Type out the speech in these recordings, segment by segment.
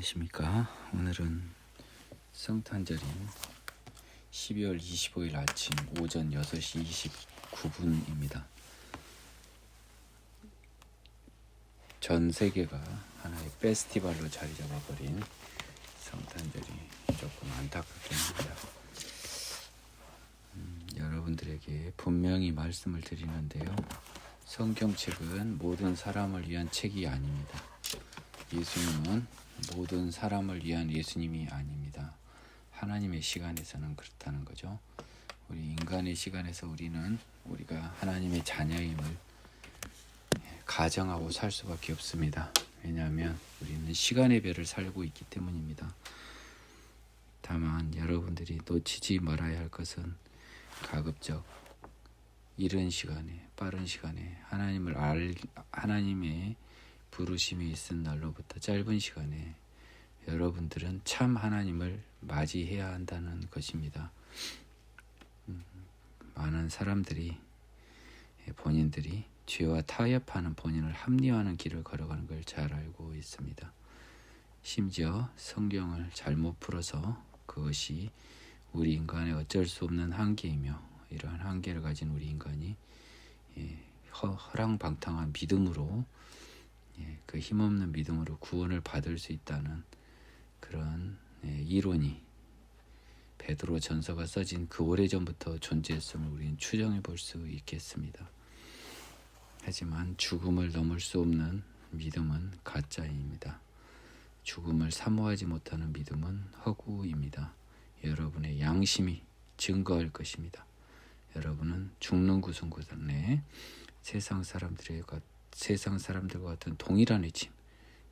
안녕하십니까. 오늘은 성탄절인 12월 25일 아침 오전 6시 29분입니다. 전 세계가 하나의 페스티벌로 자리 잡아버린 성탄절이 조금 안타깝긴 합니다. 여러분들에게 분명히 말씀을 드리는데요. 성경책은 모든 사람을 위한 책이 아닙니다. 예수님은 모든 사람을 위한 예수님이 아닙니다. 하나님의 시간에서는 그렇다는 거죠. 우리 인간의 시간에서 우리가 하나님의 자녀임을 가정하고 살 수밖에 없습니다. 왜냐하면 우리는 시간의 배를 살고 있기 때문입니다. 다만 여러분들이 놓치지 말아야 할 것은 가급적 이른 시간에, 빠른 시간에 하나님의 부르심이 있은 날로부터 짧은 시간에 여러분들은 참 하나님을 맞이해야 한다는 것입니다. 많은 사람들이 본인들이 죄와 타협하는 본인을 합리화하는 길을 걸어가는 걸 잘 알고 있습니다. 심지어 성경을 잘못 풀어서 그것이 우리 인간의 어쩔 수 없는 한계이며 이러한 한계를 가진 우리 인간이 허랑방탕한 믿음으로 그 힘없는 믿음으로 구원을 받을 수 있다는 그런 이론이 베드로 전서가 써진 그 오래전부터 존재했음을 우리는 추정해 볼 수 있겠습니다. 하지만 죽음을 넘을 수 없는 믿음은 가짜입니다. 죽음을 사모하지 못하는 믿음은 허구입니다. 여러분의 양심이 증거할 것입니다. 여러분은 죽는 구순구단에 세상 사람들과 같은 동일한 외침,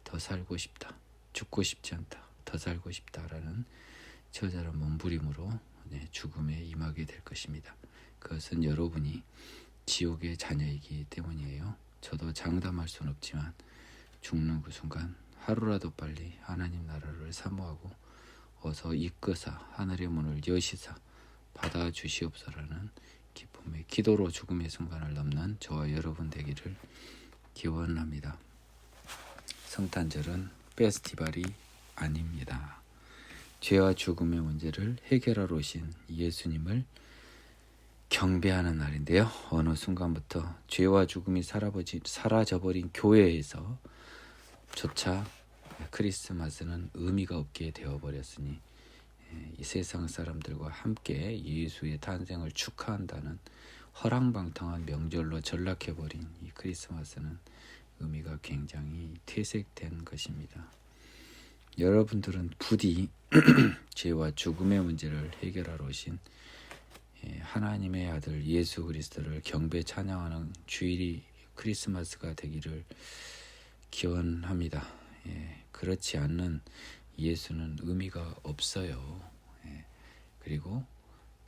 더 살고 싶다, 죽고 싶지 않다, 더 살고 싶다라는 처절한 몸부림으로 죽음에 임하게 될 것입니다. 그것은 여러분이 지옥의 자녀이기 때문이에요. 저도 장담할 수는 없지만 죽는 그 순간 하루라도 빨리 하나님 나라를 사모하고 어서 이끄사 하늘의 문을 여시사 받아주시옵소서라는 기쁨의 기도로 죽음의 순간을 넘는 저와 여러분 되기를 기원합니다. 성탄절은 페스티벌이 아닙니다. 죄와 죽음의 문제를 해결하러 오신 예수님을 경배하는 날인데요. 어느 순간부터 죄와 죽음이 사라져버린 교회에서 조차 크리스마스는 의미가 없게 되어버렸으니 이 세상 사람들과 함께 예수의 탄생을 축하한다는 허랑방탕한 명절로 전락해버린 이 크리스마스는 의미가 굉장히 퇴색된 것입니다. 여러분들은 부디 죄와 죽음의 문제를 해결하러 오신 하나님의 아들 예수 그리스도를 경배 찬양하는 주일이 크리스마스가 되기를 기원합니다. 그렇지 않는 예수는 의미가 없어요. 그리고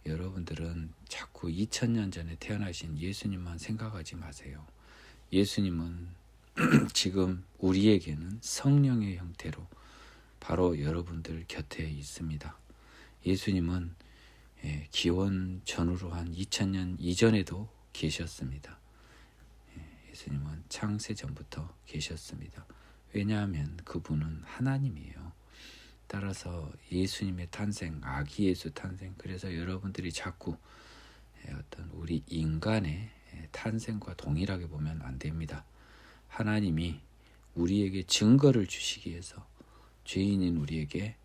여러분들은 자꾸 2000년 전에 태어나신 예수님만 생각하지 마세요. 예수님은 지금 우리에게는 성령의 형태로 바로 여러분들 곁에 있습니다. 예수님은 기원 전후로 한 2000년 이전에도 계셨습니다. 예수님은 창세 전부터 계셨습니다. 왜냐하면 그분은 하나님이에요. 따라서 예수님의 탄생, 아기 예수 탄생, 그래서 여러분들이 자꾸 어떤 우리 인간의 탄생과 동일하게 보면 안 됩니다. 하나님이 우리에게 증거를 주시기 위해서 죄인인 우리에게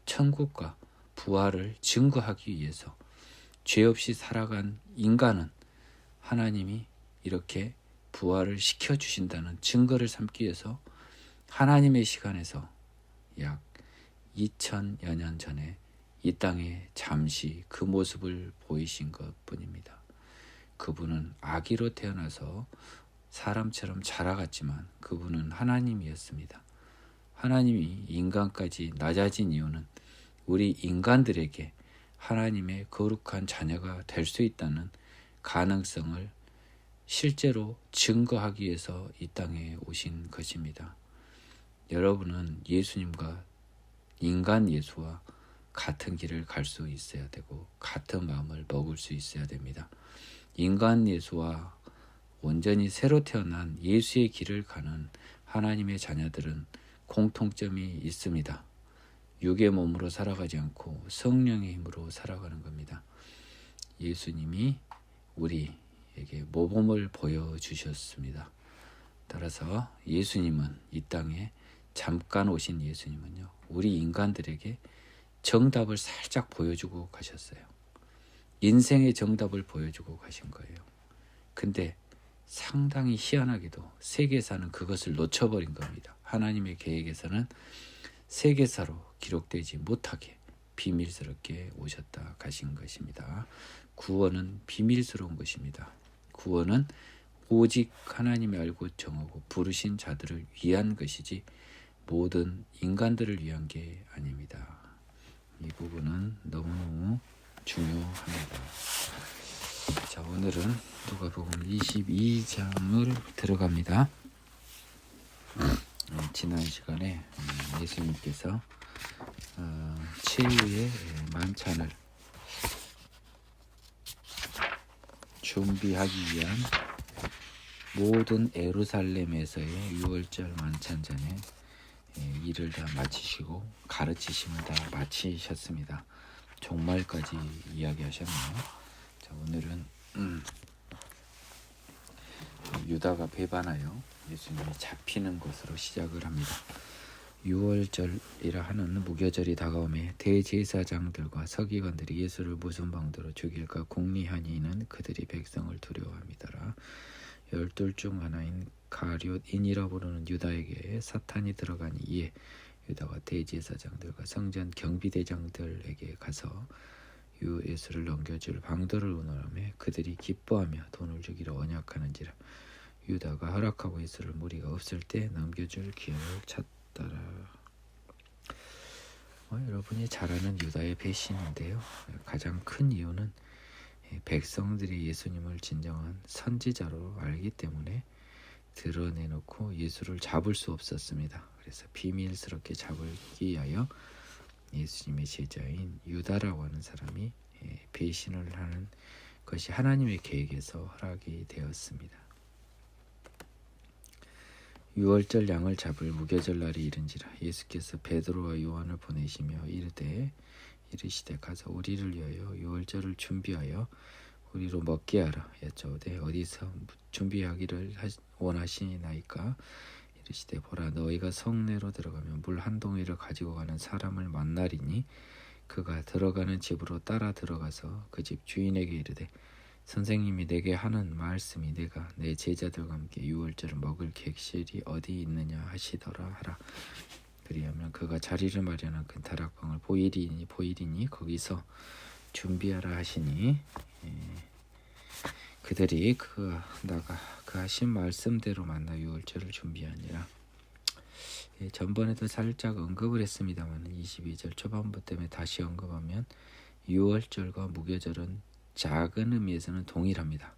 천국과 부활을 증거하기 위해서 죄 없이 살아간 인간은 하나님이 이렇게 부활을 시켜주신다는 증거를 삼기 위해서 하나님의 시간에서 약 2000여 년 전에 이 땅에 잠시 그 모습을 보이신 것뿐입니다. 그분은 아기로 태어나서 사람처럼 자라갔지만 그분은 하나님이었습니다. 하나님이 인간까지 낮아진 이유는 우리 인간들에게 하나님의 거룩한 자녀가 될 수 있다는 가능성을 실제로 증거하기 위해서 이 땅에 오신 것입니다. 여러분은 예수님과 인간 예수와 같은 길을 갈 수 있어야 되고 같은 마음을 먹을 수 있어야 됩니다. 인간 예수와 온전히 새로 태어난 예수의 길을 가는 하나님의 자녀들은 공통점이 있습니다. 육의 몸으로 살아가지 않고 성령의 힘으로 살아가는 겁니다. 예수님이 우리에게 모범을 보여주셨습니다. 따라서 예수님은 이 땅에 잠깐 오신 예수님은요, 우리 인간들에게 정답을 살짝 보여주고 가셨어요. 인생의 정답을 보여주고 가신 거예요. 근데 상당히 희한하게도 세계사는 그것을 놓쳐버린 겁니다. 하나님의 계획에서는 세계사로 기록되지 못하게 비밀스럽게 오셨다 가신 것입니다. 구원은 비밀스러운 것입니다. 구원은 오직 하나님이 알고 정하고 부르신 자들을 위한 것이지 모든 인간들을 위한 게 아닙니다. 이 부분은 너무너무 중요합니다. 자, 오늘은 누가복음 22장을 들어갑니다. 지난 시간에 예수님께서 최후의 만찬을 준비하기 위한 모든 예루살렘에서의 유월절 만찬 전에 일을 다 마치시고 가르치심을 다 마치셨습니다. 종말까지 이야기하셨네요. 자, 오늘은 유다가 배반하여 예수님이 잡히는 것으로 시작을 합니다. 유월절이라 하는 무교절이 다가오매 대제사장들과 서기관들이 예수를 무슨 방도로 죽일까 궁리하니는 그들이 백성을 두려워함이더라. 12 중 하나인 가룟인이라 부르는 유다에게 사탄이 들어가니 이에 유다가 대제사장들과 성전 경비대장들에게 가서 예수를 넘겨줄 방도를 의논하며 그들이 기뻐하며 돈을 주기로 언약하는지라. 유다가 허락하고 예수를 무리가 없을 때 넘겨줄 기회를 찾더라. 여러분이 잘 아는 유다의 배신인데요. 가장 큰 이유는 백성들이 예수님을 진정한 선지자로 알기 때문에 드러내놓고 예수를 잡을 수 없었습니다. 그래서 비밀스럽게 잡기 위하여 예수님의 제자인 유다라고 하는 사람이 배신을 하는 것이 하나님의 계획에서 허락이 되었습니다. 유월절 양을 잡을 무교절 날이 이른지라. 예수께서 베드로와 요한을 보내시며 이르시되 가서 우리를 위하여 유월절을 준비하여 우리로 먹게 하라. 여쭤오되 어디서 준비하기를 원하시나이까. 이르시되 보라, 너희가 성내로 들어가면 물 한 동이를 가지고 가는 사람을 만나리니 그가 들어가는 집으로 따라 들어가서 그 집 주인에게 이르되 선생님이 내게 하는 말씀이 내가 내 제자들과 함께 유월절을 먹을 객실이 어디 있느냐 하시더라 하라. 그리하면 그가 자리를 마련한 큰 다락방을 보이리니 거기서 준비하라 하시니 그들이 그 하신 말씀대로 만나 유월절을 준비하니라. 전번에도 살짝 언급을 했습니다만 22절 초반부 때문에 다시 언급하면 유월절과 무교절은 작은 의미에서는 동일합니다.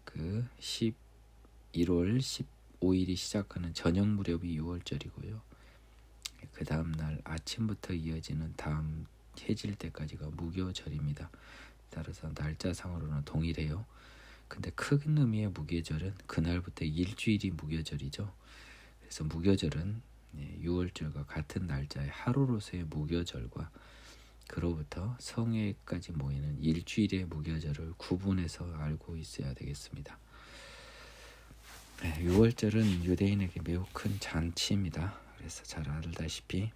그 11월 15일이 시작하는 저녁 무렵이 유월절이고요. 그 다음 날 아침부터 이어지는 다음 해질 때까지가 무교절입니다. 따라서 날짜상으로는 동일해요. 근데 큰 의미의 무교절은 그날부터 일주일이 무교절이죠. 그래서 무교절은 유월절과 같은 날짜의 하루로서의 무교절과 그로부터 성회까지 모이는 일주일의 무교절을 구분해서 알고 있어야 되겠습니다. 유월절은 유대인에게 매우 큰 잔치입니다. 그래서 잘 알다시피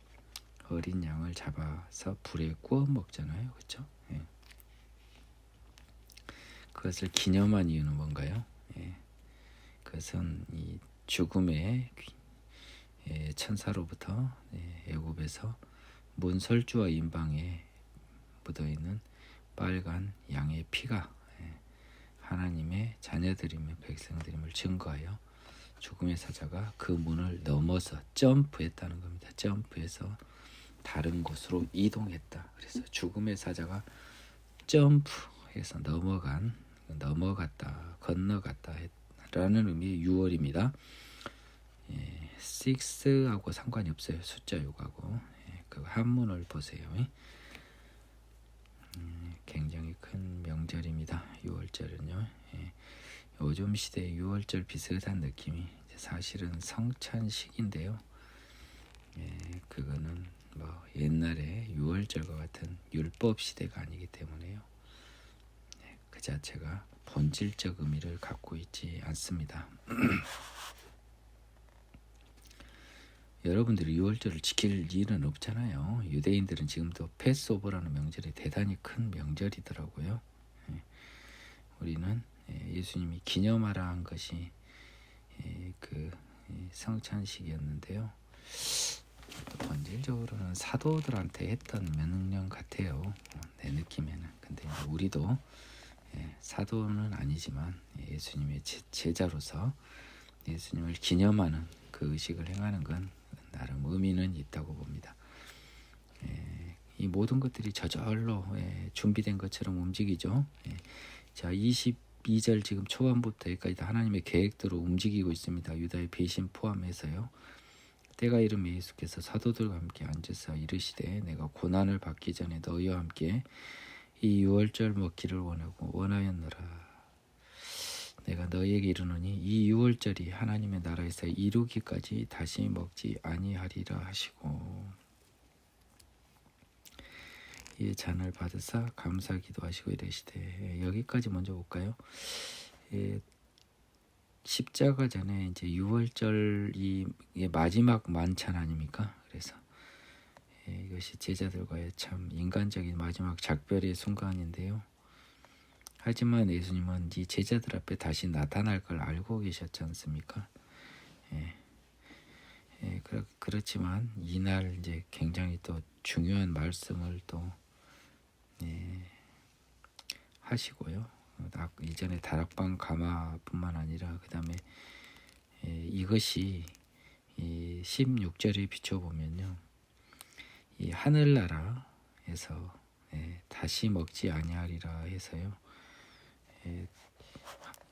어린 양을 잡아서 불에 구워 먹잖아요. 그렇죠? 그것을 기념한 이유는 뭔가요? 그것은 이 죽음의 천사로부터 애굽에서 문설주와 임방에 묻어있는 빨간 양의 피가 하나님의 자녀들임을 백성들임을 증거하여 죽음의 사자가 그 문을 넘어서 점프했다는 겁니다. 점프해서 다른 곳으로 이동했다. 그래서 죽음의 사자가 점프해서 넘어갔다, 건너갔다 라는 의미의 유월입니다. 6하고 상관이 없어요. 숫자 6하고. 그 한문을 보세요. 굉장히 큰 명절입니다. 6월절은요. 요즘 시대의 6월절 비슷한 느낌이 사실은 성찬식인데요. 그거는 뭐 옛날에 유월절과 같은 율법 시대가 아니기 때문에요. 그 자체가 본질적 의미를 갖고 있지 않습니다. 여러분들이 유월절을 지킬 일은 없잖아요. 유대인들은 지금도 패스오버라는 명절이 대단히 큰 명절이더라고요. 우리는 예수님이 기념하라 한 것이 그 성찬식이었는데요. 본질적으로는 사도들한테 했던 명령 같아요. 내 느낌에는. 근데 우리도 사도는 아니지만 예수님의 제자로서 예수님을 기념하는 그 의식을 행하는 건 나름 의미는 있다고 봅니다. 이 모든 것들이 저절로 준비된 것처럼 움직이죠. 자, 22절 지금 초반부터 여기까지 다 하나님의 계획대로 움직이고 있습니다. 유다의 배신 포함해서요. 때가 이르매 예수께서 사도들과 함께 앉으사 이르시되 내가 고난을 받기 전에 너희와 함께 이 유월절 먹기를 원하였노라. 내가 너희에게 이르노니 이 유월절이 하나님의 나라에서 이루기까지 다시 먹지 아니하리라 하시고 이 잔을 받으사 감사 기도하시고 이르시되 여기까지 먼저 볼까요? 십자가 전에 이제 유월절이 마지막 만찬 아닙니까? 그래서 이것이 제자들과의 참 인간적인 마지막 작별의 순간인데요. 하지만 예수님은 이 제자들 앞에 다시 나타날 걸 알고 계셨지 않습니까? 그렇지만 이날 이제 굉장히 또 중요한 말씀을 또 하시고요. 이전에 다락방 가마뿐만 아니라 그 다음에 이것이 이 16절에 비춰보면요. 이 하늘나라에서 다시 먹지 아니하리라 해서요.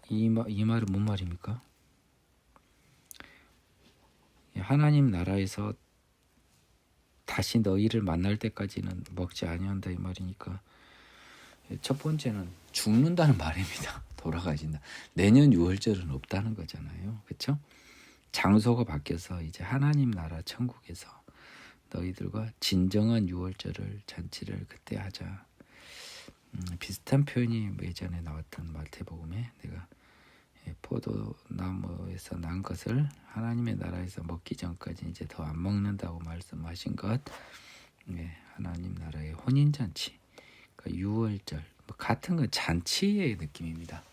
이 말은 뭔 말입니까? 하나님 나라에서 다시 너희를 만날 때까지는 먹지 아니한다 이 말이니까 첫 번째는 죽는다는 말입니다. 돌아가신다. 내년 6월절은 없다는 거잖아요. 그렇죠? 장소가 바뀌어서 이제 하나님 나라 천국에서 너희들과 진정한 6월절을 잔치를 그때 하자. 비슷한 표현이 예전에 나왔던 마태복음에 내가 포도나무에서 난 것을 하나님의 나라에서 먹기 전까지 이제 더 안 먹는다고 말씀하신 것, 하나님 나라의 혼인잔치, 그러니까 6월절 뭐 같은 건 잔치의 느낌입니다.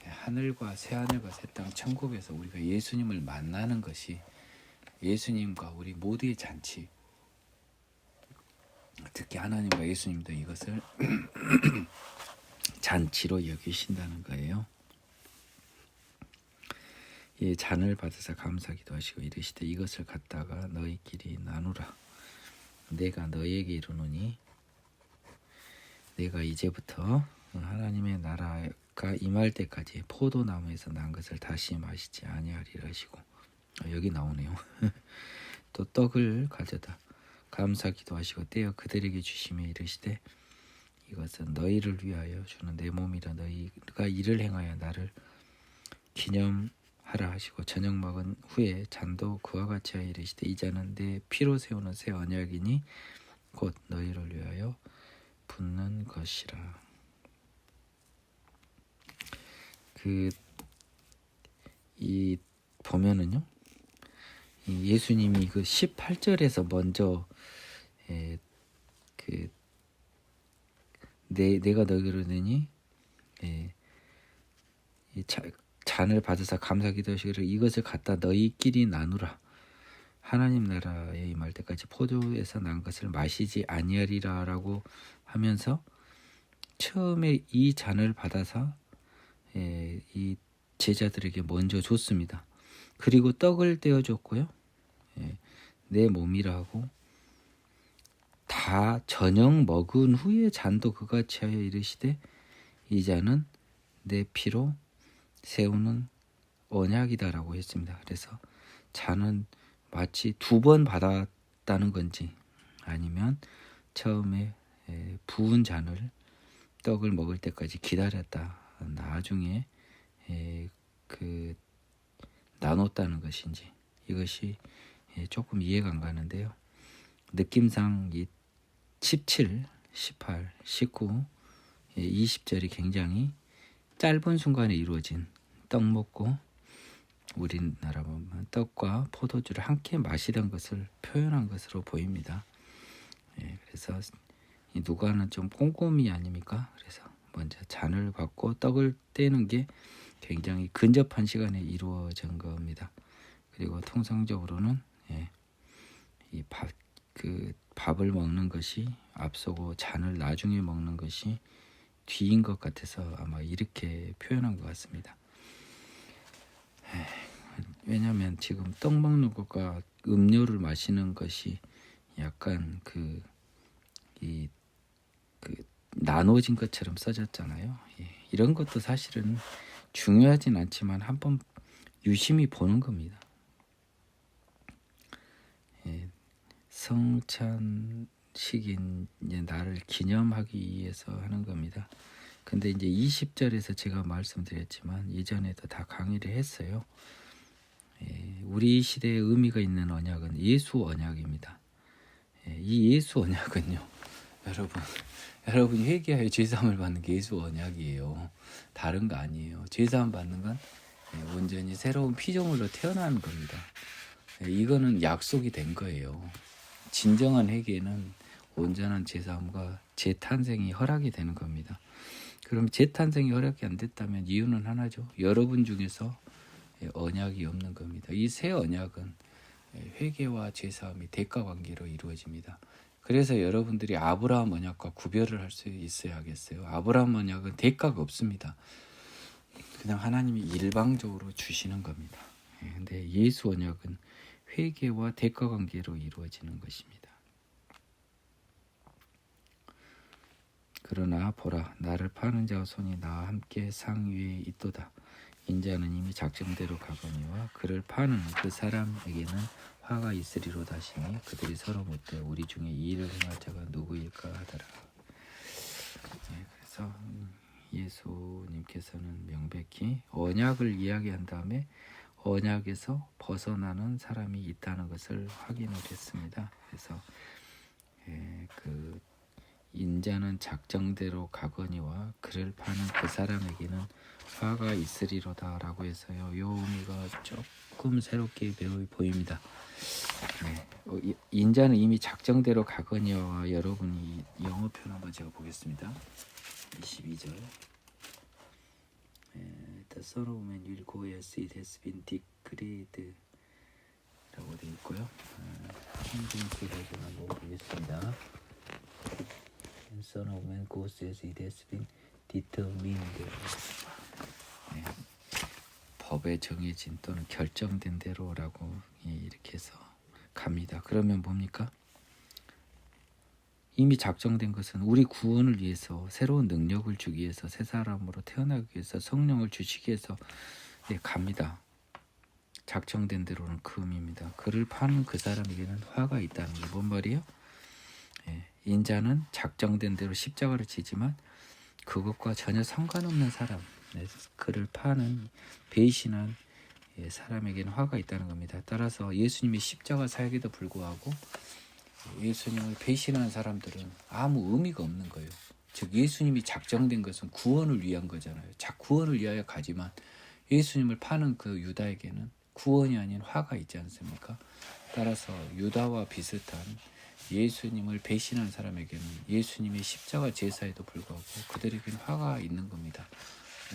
하늘과 새하늘과 새 땅 천국에서 우리가 예수님을 만나는 것이 예수님과 우리 모두의 잔치. 특히 하나님과 예수님도 이것을 잔치로 여기신다는 거예요. 이 잔을 받으사 감사기도 하시고 이르시되 이것을 갖다가 너희끼리 나누라. 내가 너희에게 이르노니 내가 이제부터 하나님의 나라가 임할 때까지 포도나무에서 난 것을 다시 마시지 아니하리라 하시고 여기 나오네요. 또 떡을 가져다 감사기도 하시고 떼어 그들에게 주시며 이르시되 이것은 너희를 위하여 주는 내 몸이라 너희가 이를 행하여 나를 기념하라 하시고 저녁 먹은 후에 잔도 그와 같이 하여 이르시되 이 잔은 내 피로 세우는 새 언약이니 곧 너희를 위하여 붓는 것이라. 이 보면은요, 이 예수님이 그 18절에서 먼저 내가 너희를 내니 잔을 받으사 감사기도 하시기를 이것을 갖다 너희끼리 나누라. 하나님 나라에 임할 때까지 포도에서 난 것을 마시지 아니하리라라고 하면서 처음에 이 잔을 받아서 이 제자들에게 먼저 줬습니다. 그리고 떡을 떼어 줬고요. 내 몸이라 하고 다 저녁 먹은 후에 잔도 그같이 하여 이르시되 이 잔은 내 피로 세우는 언약이다라고 했습니다. 그래서 잔은 마치 2번 받았다는 건지 아니면 처음에 부은 잔을 떡을 먹을 때까지 기다렸다. 나중에 그 나눴다는 것인지 이것이 조금 이해가 안 가는데요. 느낌상 이 17, 18, 19, 20절이 굉장히 짧은 순간에 이루어진 떡 먹고 우리나라 보면 떡과 포도주를 함께 마시던 것을 표현한 것으로 보입니다. 그래서 이 누가는 좀 꼼꼼히 아닙니까? 그래서 먼저 잔을 받고 떡을 떼는 게 굉장히 근접한 시간에 이루어진 겁니다. 그리고 통상적으로는 이 밥을 먹는 것이 앞서고 잔을 나중에 먹는 것이 뒤인 것 같아서 아마 이렇게 표현한 것 같습니다. 왜냐하면 지금 떡 먹는 것과 음료를 마시는 것이 약간 나눠진 것처럼 써졌잖아요. 이런 것도 사실은 중요하진 않지만 한번 유심히 보는 겁니다. 성찬식인 나를 기념하기 위해서 하는 겁니다. 근데 이제 20절에서 제가 말씀드렸지만 이전에도 다 강의를 했어요. 우리 시대에 의미가 있는 언약은 예수 언약입니다. 이 예수 언약은요, 여러분이 회개하여 죄사함을 받는 게 예수 언약이에요. 다른 거 아니에요. 죄사함 받는 건 온전히 새로운 피조물로 태어나는 겁니다. 이거는 약속이 된 거예요. 진정한 회개는 온전한 죄사함과 재탄생이 허락이 되는 겁니다. 그럼 재탄생이 허락이 안 됐다면 이유는 하나죠. 여러분 중에서 언약이 없는 겁니다. 이 새 언약은 회개와 죄사함이 대가 관계로 이루어집니다. 그래서 여러분들이 아브라함 언약과 구별을 할 수 있어야겠어요. 아브라함 언약은 대가가 없습니다. 그냥 하나님이 일방적으로 주시는 겁니다. 근데 예수 언약은 회개와 대가 관계로 이루어지는 것입니다. 그러나 보라, 나를 파는 자와 손이 나와 함께 상 위에 있도다. 인자는 이미 작정대로 가거니와 그를 파는 그 사람에게는 화가 있으리로다 하시니 그들이 서로 묻되 우리 중에 이 일을 행할 자가 누구일까 하더라. 그래서 예수님께서는 명백히 언약을 이야기한 다음에 언약에서 벗어나는 사람이 있다는 것을 확인을 했습니다. 그래서 그 인자는 작정대로 가거니와 그를 파는 그 사람에게는 화가 있으리로다 라고 해서요. 이 의미가 조금 새롭게 매우 보입니다. 인자는 이미 작정대로 가거니와 여러분이 영어 표현 한번 제가 보겠습니다. 22절 The Son of Man will go as it has been decreed 라고 되어 있고요. 한국 기록을 한번 보겠습니다. Son of Man goes as it has been determined. 법에 정해진 또는 결정된 대로라고 이렇게 해서 갑니다. 그러면 뭡니까? 이미 작정된 것은 우리 구원을 위해서 새로운 능력을 주기 위해서 새 사람으로 태어나기 위해서 성령을 주시기 위해서 갑니다. 작정된 대로는 그 의미입니다. 그를 파는 그 사람에게는 화가 있다는 게 뭔 말이에요? 인자는 작정된 대로 십자가를 지지만 그것과 전혀 상관없는 사람, 그를 파는 배신한 사람에게는 화가 있다는 겁니다. 따라서 예수님이 십자가 사역에도 불구하고 예수님을 배신한 사람들은 아무 의미가 없는 거예요. 즉 예수님이 작정된 것은 구원을 위한 거잖아요. 구원을 위하여 가지만 예수님을 파는 그 유다에게는 구원이 아닌 화가 있지 않습니까? 따라서 유다와 비슷한 예수님을 배신한 사람에게는 예수님의 십자가 제사에도 불구하고 그들에게는 화가 있는 겁니다.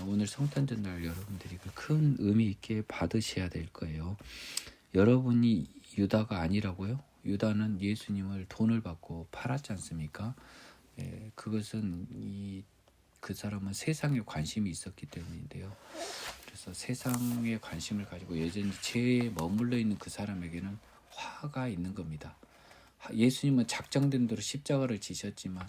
오늘 성탄절날 여러분들이 큰 의미 있게 받으셔야 될 거예요. 여러분이 유다가 아니라고요? 유다는 예수님을 돈을 받고 팔았지 않습니까? 그것은 그 사람은 세상에 관심이 있었기 때문인데요. 그래서 세상에 관심을 가지고 여전히 죄에 머물러 있는 그 사람에게는 화가 있는 겁니다. 예수님은 작정된 대로 십자가를 지셨지만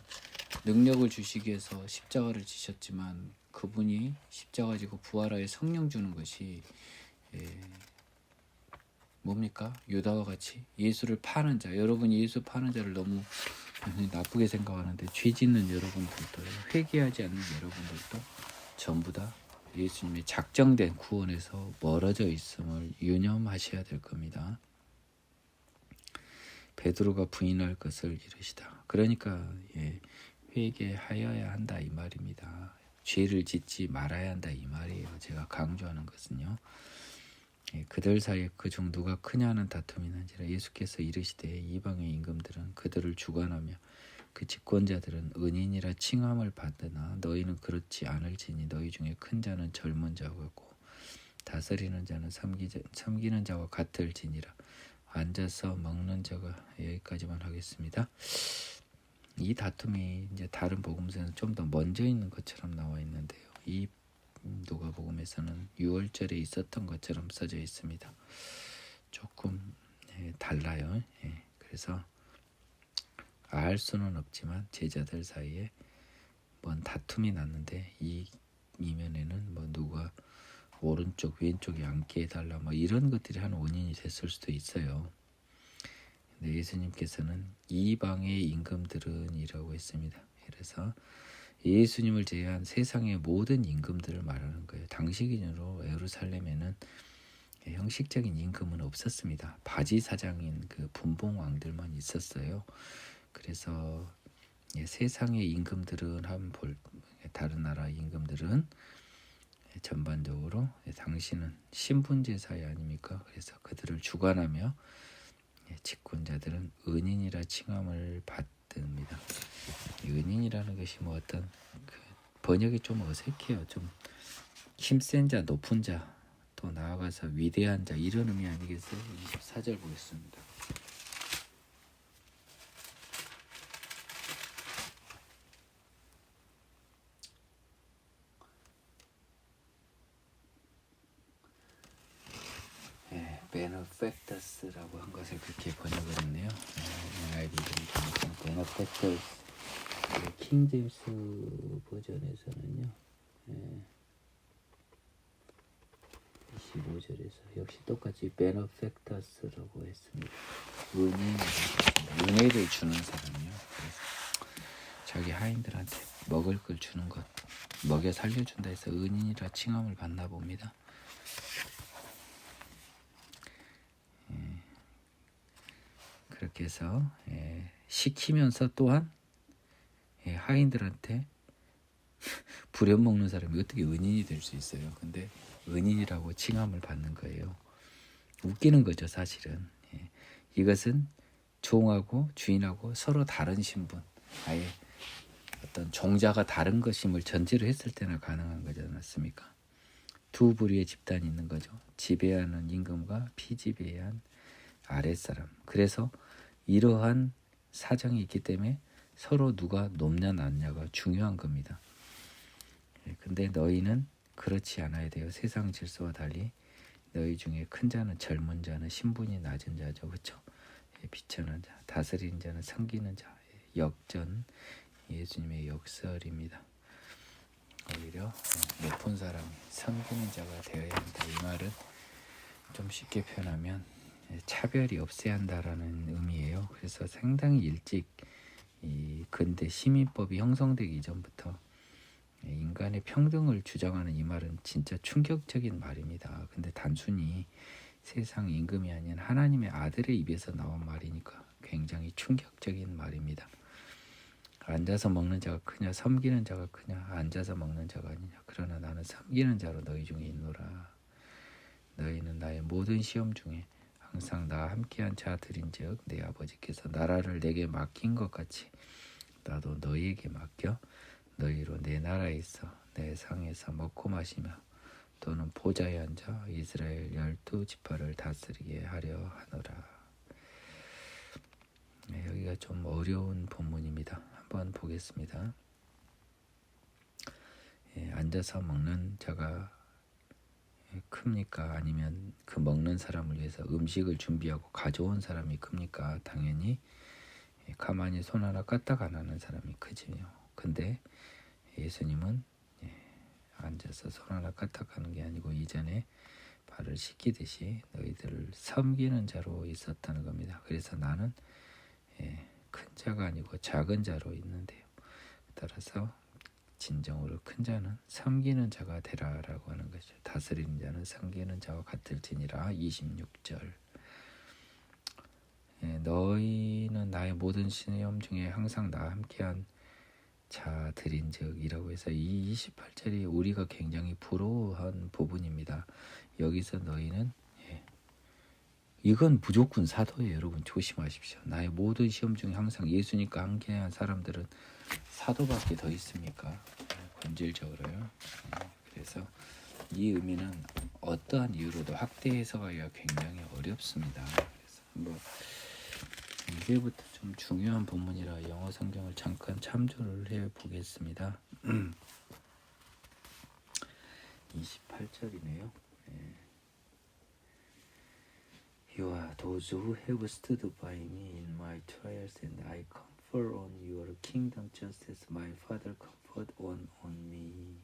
능력을 주시기 위해서 십자가를 지셨지만 그분이 십자가 지고 부활하여 성령 주는 것이 뭡니까? 유다와 같이 예수를 파는 자, 여러분이 예수 파는 자를 너무 나쁘게 생각하는데 죄 짓는 여러분들도 회개하지 않는 여러분들도 전부 다 예수님의 작정된 구원에서 멀어져 있음을 유념하셔야 될 겁니다. 베드로가 부인할 것을 이르시다. 그러니까 회개하여야 한다 이 말입니다. 죄를 짓지 말아야 한다 이 말이에요. 제가 강조하는 것은요. 그들 사이에 그중 누가 크냐는 다툼이 난지라 예수께서 이르시되 이방의 임금들은 그들을 주관하며 그 집권자들은 은인이라 칭함을 받으나 너희는 그렇지 않을지니 너희 중에 큰 자는 젊은 자와 같고 다스리는 자는 섬기는 자와 같을지니라. 앉아서 먹는 자가 여기까지만 하겠습니다. 이 다툼이 이제 다른 복음서에는 좀 더 먼저 있는 것처럼 나와 있는데요. 이 누가복음에서는 6월절에 있었던 것처럼 써져 있습니다. 조금 달라요. 그래서 알 수는 없지만 제자들 사이에 뭔 다툼이 났는데 이 이면에는 뭐 누가 오른쪽 왼쪽에 앉게 해달라 뭐 이런 것들이 한 원인이 됐을 수도 있어요. 근데 예수님께서는 이방의 임금들은 이라고 했습니다. 그래서 예수님을 제외한 세상의 모든 임금들을 말하는 거예요. 당시 기준으로 예루살렘에는 형식적인 임금은 없었습니다. 바지 사장인 그 분봉왕들만 있었어요. 그래서 세상의 임금들은 다른 나라 임금들은 전반적으로 당신은 신분제사회 아닙니까? 그래서 그들을 주관하며 집권자들은 은인이라 칭함을 받습니다. 은인이라는 것이 뭐 어떤 번역이 좀 어색해요. 좀 힘센 자, 높은 자, 또 나아가서 위대한 자 이런 의미 아니겠어요? 24절 보겠습니다. benefactors라고 한 것을 그렇게 번역을 했네요. benefactors. 킹제임스 버전에서는요. 25절에서 역시 똑같이 benefactors라고 했습니다. 은혜를 주는 사람이요. 그래서 자기 하인들한테 먹을 걸 주는 것, 먹여 살려준다 해서 은인이라 칭함을 받나 봅니다. 그렇게 해서 시키면서 또한 하인들한테 부려먹는 사람이 어떻게 은인이 될 수 있어요. 근데 은인이라고 칭함을 받는 거예요. 웃기는 거죠 사실은. 이것은 종하고 주인하고 서로 다른 신분, 아예 어떤 종자가 다른 것임을 전제로 했을 때나 가능한 거지 않습니까? 두 부류의 집단이 있는 거죠. 지배하는 임금과 피지배한 아랫사람. 그래서 이러한 사정이 있기 때문에 서로 누가 높냐 낮냐가 중요한 겁니다. 근데 너희는 그렇지 않아야 돼요. 세상 질서와 달리 너희 중에 큰 자는 젊은 자는 신분이 낮은 자죠. 그렇죠? 비천한 자, 다스리는 자는 섬기는 자. 역전, 예수님의 역설입니다. 오히려 높은 사람이 섬기는 자가 되어야 한다. 이 말은 좀 쉽게 표현하면 차별이 없애야 한다라는 의미예요. 그래서 상당히 일찍 이 근대 시민법이 형성되기 이전부터 인간의 평등을 주장하는 이 말은 진짜 충격적인 말입니다. 근데 단순히 세상 임금이 아닌 하나님의 아들의 입에서 나온 말이니까 굉장히 충격적인 말입니다. 앉아서 먹는 자가 크냐 섬기는 자가 크냐 앉아서 먹는 자가 아니냐. 그러나 나는 섬기는 자로 너희 중에 있노라. 너희는 나의 모든 시험 중에 항상 나와 함께한 자들인즉 내 아버지께서 나라를 내게 맡긴 것 같이 나도 너희에게 맡겨 너희로 내 나라에 있어 내 상에서 먹고 마시며 또는 보좌에 앉아 이스라엘 12지파를 다스리게 하려 하노라. 여기가 좀 어려운 본문입니다. 한번 보겠습니다. 앉아서 먹는 자가 큽니까? 아니면 그 먹는 사람을 위해서 음식을 준비하고 가져온 사람이 큽니까? 당연히 가만히 손 하나 까딱 안 하는 사람이 크지요. 근데 예수님은 앉아서 손 하나 까딱 하는 게 아니고 이전에 발을 씻기듯이 너희들을 섬기는 자로 있었다는 겁니다. 그래서 나는 큰 자가 아니고 작은 자로 있는데요. 따라서 진정으로 큰 자는 섬기는 자가 되라라고 하는 것이죠. 다스리는 자는 섬기는 자와 같을지니라. 26절. 너희는 나의 모든 시험 중에 항상 나와 함께한 자들인즉이라고 해서 이 28절이 우리가 굉장히 부러워한 부분입니다. 여기서 너희는 이건 무조건 사도예요. 여러분 조심하십시오. 나의 모든 시험 중에 항상 예수님과 함께한 사람들은 사도밖에 더 있습니까? 본질적으로요. 그래서 이 의미는 어떠한 이유로도 확대 해석하기가 굉장히 어렵습니다. 그래서 한번 이제부터 좀 중요한 본문이라 영어 성경을 잠깐 참조를 해 보겠습니다. 28절이네요. You are those who have stood by me in my trials, and I confer on your kingdom just as my Father conferred on me.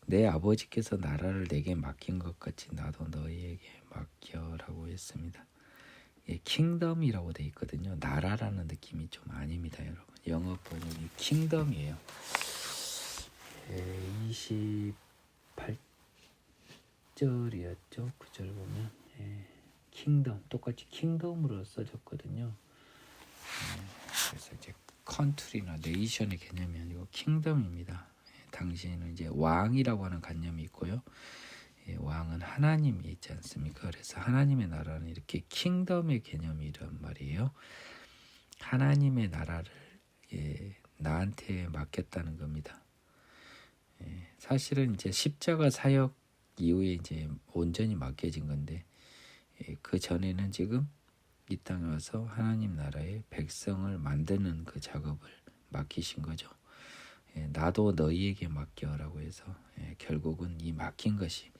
내 아버지께서 나라를 내게 맡긴 것 같이 나도 너희에게 맡겨라고 했습니다. 킹덤이라고 돼 있거든요. 나라라는 느낌이 좀 아닙니다, 여러분. 영어 번역이 킹덤이에요. 28절이었죠. 9절 보면 킹덤, 똑같이 킹덤으로 써졌거든요. 그래서 이제 컨트리나 네이션의 개념이 아니고 킹덤입니다. 당시에는 이제 왕이라고 하는 관념이 있고요. 왕은 하나님이 있지 않습니까? 그래서 하나님의 나라는 이렇게 킹덤의 개념이란 말이에요. 하나님의 나라를 나한테 맡겼다는 겁니다. 사실은 이제 십자가 사역 이후에 이제 온전히 맡겨진 건데 그 전에는 지금 이 땅에 와서 하나님 나라의 백성을 만드는 그 작업을 맡기신 거죠. 나도 너희에게 맡겨라고 해서 결국은 이 맡긴 것이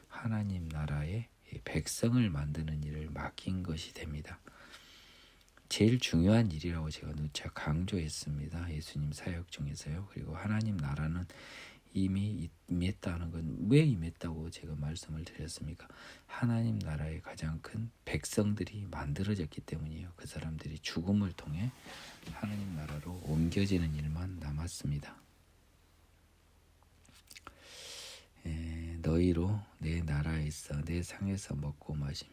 하나님 나라의 백성을 만드는 일을 맡긴 것이 됩니다. 제일 중요한 일이라고 제가 누차 강조했습니다. 예수님 사역 중에서요. 그리고 하나님 나라는 이미 임했다는 건 왜 임했다고 제가 말씀을 드렸습니까? 하나님 나라의 가장 큰 백성들이 만들어졌기 때문이에요. 그 사람들이 죽음을 통해 하나님 나라로 옮겨지는 일만 남았습니다. 너희로 내 나라에 있어 내 상에서 먹고 마시며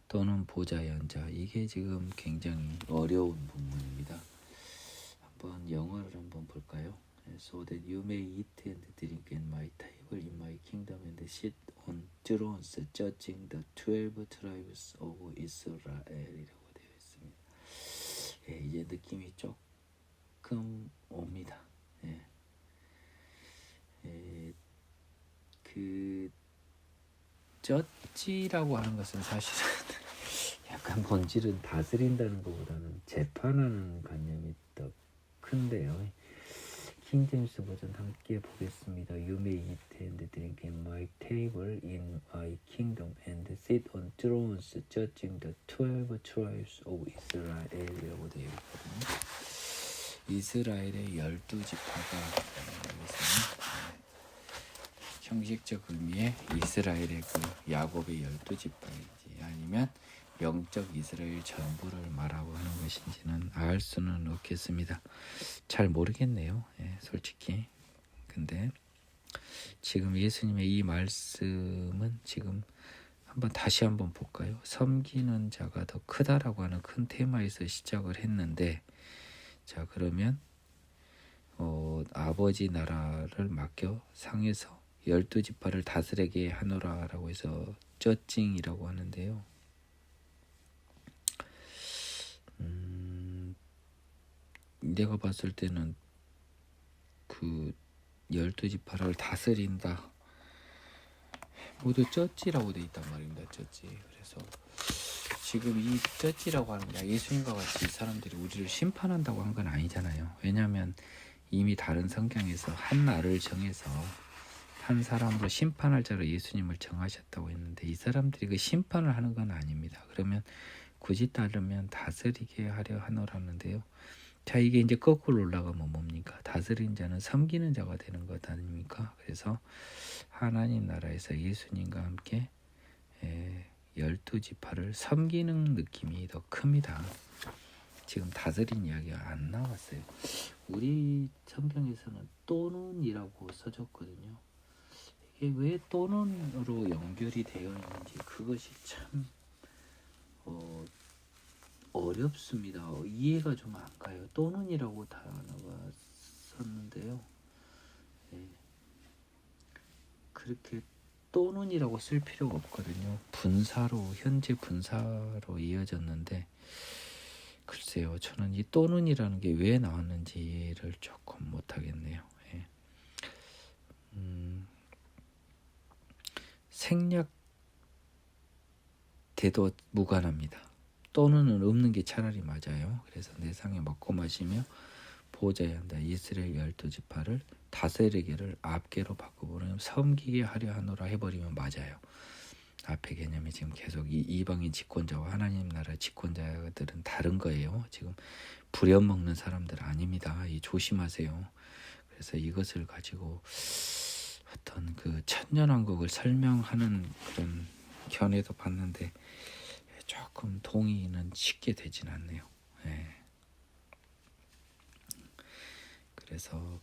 또는 보좌에 앉아. 이게 지금 굉장히 어려운 본문입니다. 한번 영어를 한번 볼까요? So that you may eat and drink at my table in my kingdom and sit on thrones judging the 12 tribes of Israel이라고 되어 있습니다. 이제 느낌이 조금 옵니다. 그 저지라고 하는 것은 사실은 약간 본질은 다스린다는 것보다는 재판하는 관념이 더 큰데요. 킹제임스 버전 함께 보겠습니다. You may eat and drink at my table in my kingdom and sit on thrones judging the 12 tribes of Israel이라고 되어 있거든요. 이스라엘의 12지파가 여기서는 형식적 의미의 이스라엘의 그 야곱의 12지파인지 아니면 영적 이스라엘 전부를 말하고 하는 것인지는 알 수는 없겠습니다. 잘 모르겠네요. 솔직히. 근데 지금 예수님의 이 말씀은 지금 다시 한번 볼까요? 섬기는 자가 더 크다라고 하는 큰 테마에서 시작을 했는데, 자 그러면 아버지 나라를 맡겨 상에서 12지파를 다스리게 하노라라고 해서 저징이라고 하는데요. 내가 봤을 때는 그 12지파를 다스린다. 모두 쩌지라고 돼 있단 말입니다. 쩌지. 그래서 지금 이 쩌지라고 하는 게 예수님과 같이 이 사람들이 우리를 심판한다고 한 건 아니잖아요. 왜냐하면 이미 다른 성경에서 한 날을 정해서 한 사람으로 심판할 자로 예수님을 정하셨다고 했는데 이 사람들이 그 심판을 하는 건 아닙니다. 그러면 굳이 따르면 다스리게 하려 하노라는데요. 자, 이게 이제 거꾸로 올라가면 뭡니까? 다스린 자는 섬기는 자가 되는 것 아닙니까? 그래서 하나님 나라에서 예수님과 함께 12지파를 섬기는 느낌이 더 큽니다. 지금 다스린 이야기가 안 나왔어요. 우리 성경에서는 또는이라고 써졌거든요. 이게 왜 또는으로 연결이 되어 있는지 그것이 참 어렵습니다. 이해가 좀 안 가요. 또는이라고 단어가 썼는데요. 네. 그렇게 또는이라고 쓸 필요가 없거든요. 분사로, 현재 분사로 이어졌는데 글쎄요, 저는 이 또는이라는 게 왜 나왔는지를 조금 못하겠네요. 예. 생략 돼도 무관합니다. 또는은 없는 게 차라리 맞아요. 그래서 내 상에 먹고 마시며 보호자야 한다. 이스라엘 12지파를 다스리기를 앞계로 바꿔버리면 섬기게 하려 하노라 해버리면 맞아요. 앞에 개념이 지금 계속 이 이방인 집권자와 하나님 나라 집권자들은 다른 거예요. 지금 부려먹는 사람들 아닙니다. 이 조심하세요. 그래서 이것을 가지고 어떤 그 천년왕국을 설명하는 그런 견해도 봤는데 조금 동의는 쉽게 되진 않네요. 네. 그래서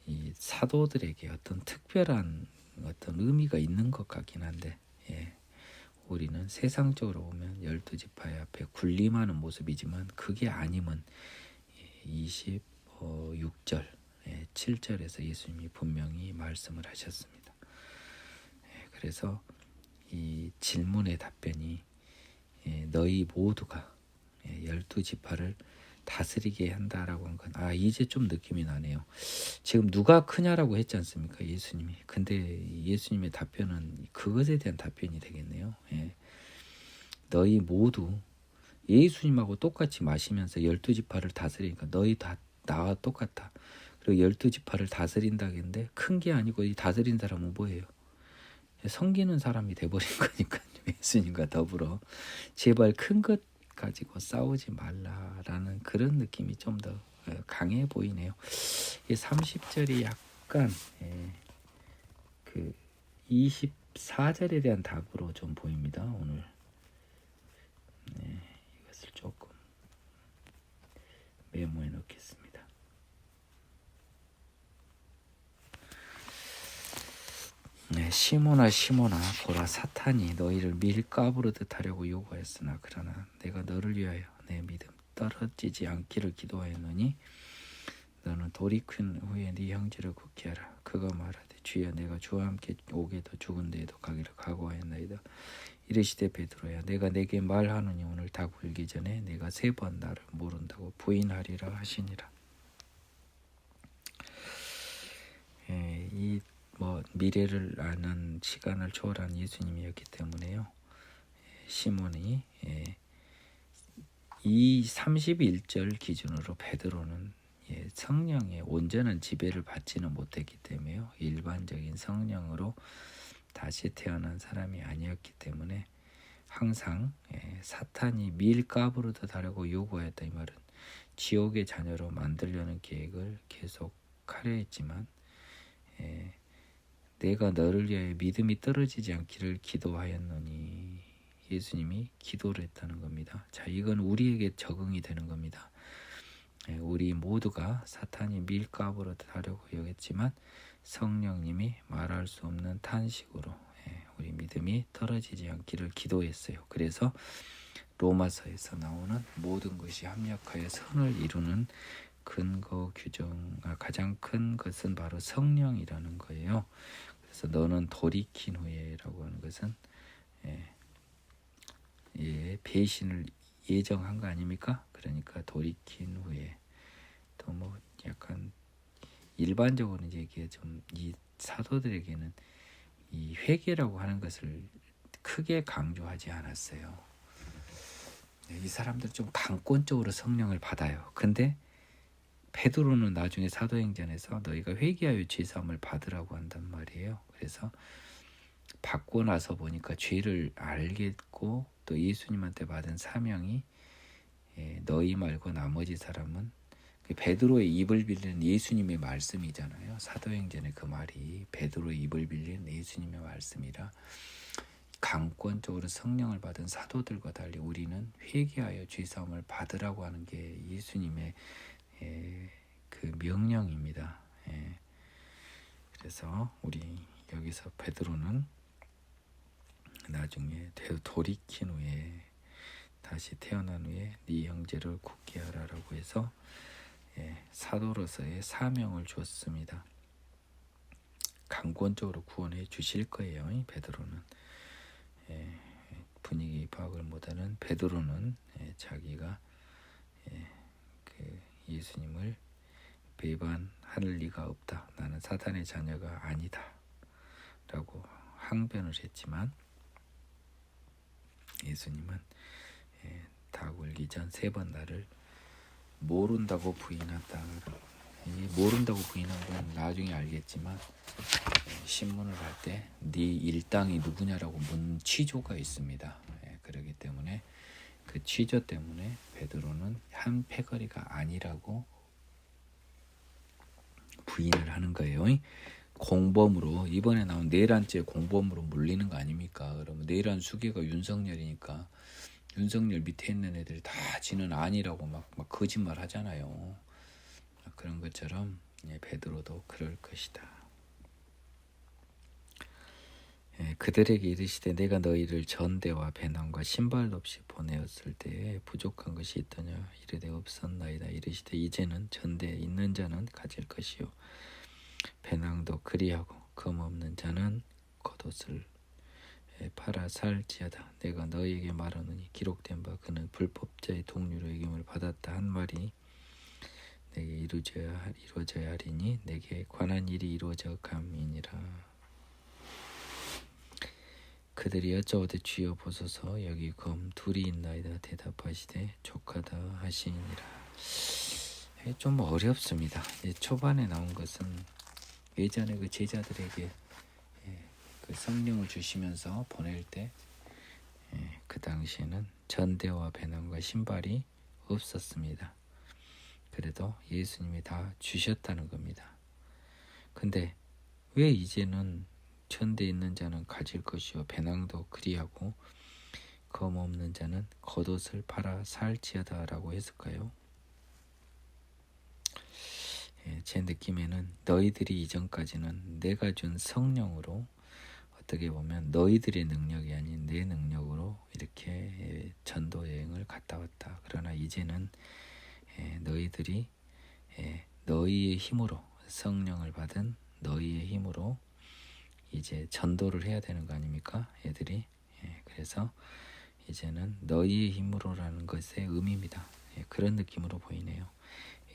이 사도들에게 어떤 특별한 어떤 의미가 있는 것 같긴 한데, 예. 우리는 세상적으로 보면 12지파의 앞에 군림하는 모습이지만 그게 아니면 26절 7절에서 예수님이 분명히 말씀을 하셨습니다. 그래서 이 질문의 답변이 너희 모두가 12지파를 다스리게 한다라고 한 건 이제 좀 느낌이 나네요. 지금 누가 크냐라고 했지 않습니까? 예수님이. 근데 예수님의 답변은 그것에 대한 답변이 되겠네요. 너희 모두 예수님하고 똑같이 마시면서 12지파를 다스리니까 너희 다 나와 똑같아. 그리고 12지파를 다스린다겠는데 큰 게 아니고 이 다스린 사람은 뭐예요? 섬기는 사람이 돼버린 거니까요. 예수님과 더불어 제발 큰 것 가지고 싸우지 말라라는 그런 느낌이 좀 더 강해 보이네요. 30절이 약간 그 24절에 대한 답으로 좀 보입니다. 오늘 이것을 조금 메모해 놓겠습니다. 시몬아 보라 사탄이 너희를 밀가부르듯 하려고 요구하였으나 그러나 내가 너를 위하여 내 믿음 떨어지지 않기를 기도하였노니 너는 돌이킨 후에 네 형제를 굳게 하라. 그가 말하되 주여 내가 주와 함께 오게도 죽은 데에도 가기를 각오하였나이다. 이르시되 베드로야 내가 내게 말하노니 오늘 닭 울기 전에 내가 3번 나를 모른다고 부인하리라 하시니라. 이 미래를 아는 시간을 초월한 예수님이었기 때문에요. 시몬이 이 31절 기준으로 베드로는 성령의 온전한 지배를 받지는 못했기 때문에요. 일반적인 성령으로 다시 태어난 사람이 아니었기 때문에 항상 사탄이 밀가부르듯 하려고 요구하였다. 이 말은 지옥의 자녀로 만들려는 계획을 계속 하려 했지만 내가 너를 위하여 믿음이 떨어지지 않기를 기도하였노니 예수님이 기도를 했다는 겁니다. 자, 이건 우리에게 적응이 되는 겁니다. 우리 모두가 사탄이 밀가부르듯 하려고 여겼지만 성령님이 말할 수 없는 탄식으로 우리 믿음이 떨어지지 않기를 기도했어요. 그래서 로마서에서 나오는 모든 것이 합력하여 선을 이루는 근거 규정 가장 큰 것은 바로 성령이라는 거예요. 그래서 너는 돌이킨 후에라고 하는 것은 배신을 예정한 거 아닙니까? 그러니까 돌이킨 후에 또 약간 일반적으로 이게 좀 이 사도들에게는 이 회개라고 하는 것을 크게 강조하지 않았어요. 이 사람들 좀 강권적으로 성령을 받아요. 근데 베드로는 나중에 사도행전에서 너희가 회개하여 죄사함을 받으라고 한단 말이에요. 그래서 받고 나서 보니까 죄를 알겠고 또 예수님한테 받은 사명이 너희 말고 나머지 사람은 베드로의 입을 빌린 예수님의 말씀이잖아요. 사도행전의 그 말이 베드로의 입을 빌린 예수님의 말씀이라 강권적으로 성령을 받은 사도들과 달리 우리는 회개하여 죄사함을 받으라고 하는 게 예수님의 그 명령입니다. 그래서 우리 여기서 베드로는 나중에 돌이킨 후에 다시 태어난 후에 네 형제를 굳게 하라라고 해서 사도로서의 사명을 주었습니다. 강권적으로 구원해 주실 거예요. 베드로는 분위기 파악을 못하는 베드로는 자기가 그 예수님을 배반할 리가 없다. 나는 사탄의 자녀가 아니다. 라고 항변을 했지만 예수님은 닭 울기 전 3번 나를 모른다고 부인한다. 모른다고 부인한 건 나중에 알겠지만 신문을 할 때 네 일당이 누구냐라고 묻는 취조가 있습니다. 그렇기 때문에 그 취조 때문에 베드로는 한 패거리가 아니라고 부인을 하는 거예요. 공범으로 이번에 나온 내란죄 공범으로 물리는 거 아닙니까? 그러면 내란 수괴가 윤석열이니까 윤석열 밑에 있는 애들이 다 지는 아니라고 막 거짓말 하잖아요. 그런 것처럼 베드로도 그럴 것이다. 그들에게 이르시되 내가 너희를 전대와 배낭과 신발도 없이 보내었을 때에 부족한 것이 있더냐 이르되 없었나이다. 이르시되 이제는 전대에 있는 자는 가질 것이요 배낭도 그리하고 금 없는 자는 겉옷을 팔아 살지어다. 내가 너희에게 말하노니 기록된 바 그는 불법자의 동류로 여김을 받았다 한 말이 내게 이루어져야 하리니 내게 관한 일이 이루어져 감이니라. 그들이 여짜오되 주여 보소서 여기 검 둘이 있나이다. 대답하시되 족하다 하시니라. 좀 어렵습니다. 초반에 나온 것은 예전에 그 제자들에게 그 성령을 주시면서 보낼 때 그 당시에는 전대와 배낭과 신발이 없었습니다. 그래도 예수님이 다 주셨다는 겁니다. 근데 왜 이제는 전대에 있는 자는 가질 것이요 배낭도 그리하고 검 없는 자는 겉옷을 팔아 살지어다 라고 했을까요? 제 느낌에는 너희들이 이전까지는 내가 준 성령으로 어떻게 보면 너희들의 능력이 아닌 내 능력으로 이렇게 전도 여행을 갔다 왔다. 그러나 이제는 너희들이 너희의 힘으로 성령을 받은 너희의 힘으로 이제 전도를 해야 되는 거 아닙니까? 애들이. 그래서 이제는 너희의 힘으로라는 것의 의미입니다. 그런 느낌으로 보이네요.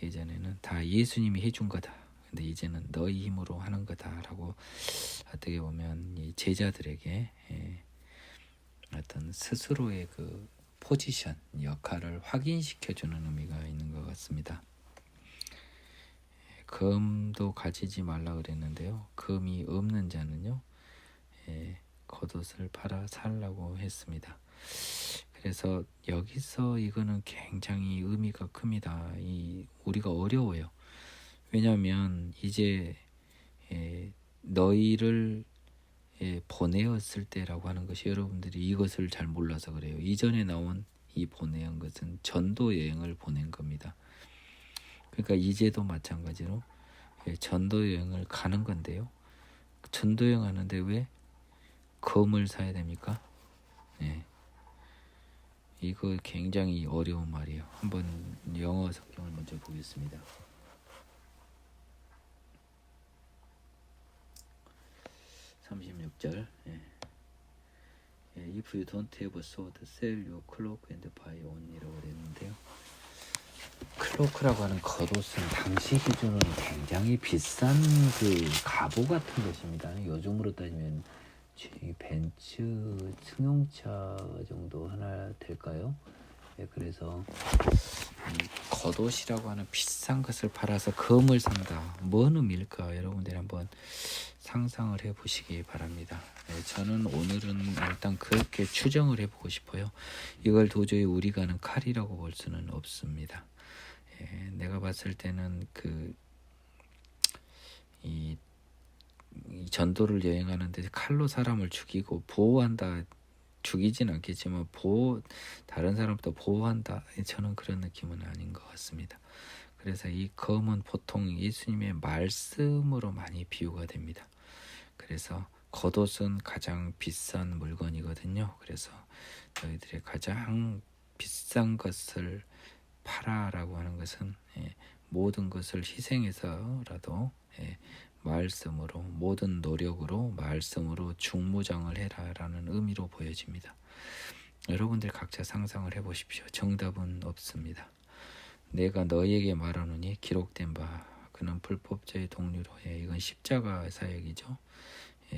예전에는 다 예수님이 해준 거다. 근데 이제는 너희 힘으로 하는 거다라고 어떻게 보면 이 제자들에게 어떤 스스로의 그 포지션, 역할을 확인시켜주는 의미가 있는 것 같습니다. 금도 가지지 말라 그랬는데요. 금이 없는 자는요, 겉옷을 팔아 살라고 했습니다. 그래서 여기서 이거는 굉장히 의미가 큽니다. 우리가 어려워요. 왜냐하면 이제 너희를 보내었을 때라고 하는 것이 여러분들이 이것을 잘 몰라서 그래요. 이전에 나온 이 보내은 것은 전도 여행을 보낸 겁니다. 그러니까 이제도 마찬가지로 전도 여행을 가는 건데요. 전도 여행 하는데 왜 검을 사야 됩니까? 이거 굉장히 어려운 말이에요. 한번 영어 성경을 먼저 보겠습니다. 36절. If you don't have a sword, sell your cloak and buy on이라고 그랬는데요. 클로크라고 하는 겉옷은 당시 기준으로 굉장히 비싼 그 갑오 같은 것입니다. 요즘으로 따지면 벤츠 승용차 정도 하나 될까요? 그래서 겉옷이라고 하는 비싼 것을 팔아서 금을 산다. 뭔 의미일까? 여러분들이 한번 상상을 해보시기 바랍니다. 저는 오늘은 일단 그렇게 추정을 해보고 싶어요. 이걸 도저히 우리가 아는 칼이라고 볼 수는 없습니다. 내가 봤을 때는 이 전도를 여행하는데 칼로 사람을 죽이고 보호한다 죽이진 않겠지만 다른 사람부터 보호한다. 저는 그런 느낌은 아닌 것 같습니다. 그래서 이 검은 보통 예수님의 말씀으로 많이 비유가 됩니다. 그래서 겉옷은 가장 비싼 물건이거든요. 그래서 너희들의 가장 비싼 것을 팔아라고 하는 것은 모든 것을 희생해서라도 말씀으로 모든 노력으로 말씀으로 중무장을 해라라는 의미로 보여집니다. 여러분들 각자 상상을 해보십시오. 정답은 없습니다. 내가 너희에게 말하노니 기록된 바 그는 불법자의 동료로 해. 이건 십자가 사역이죠.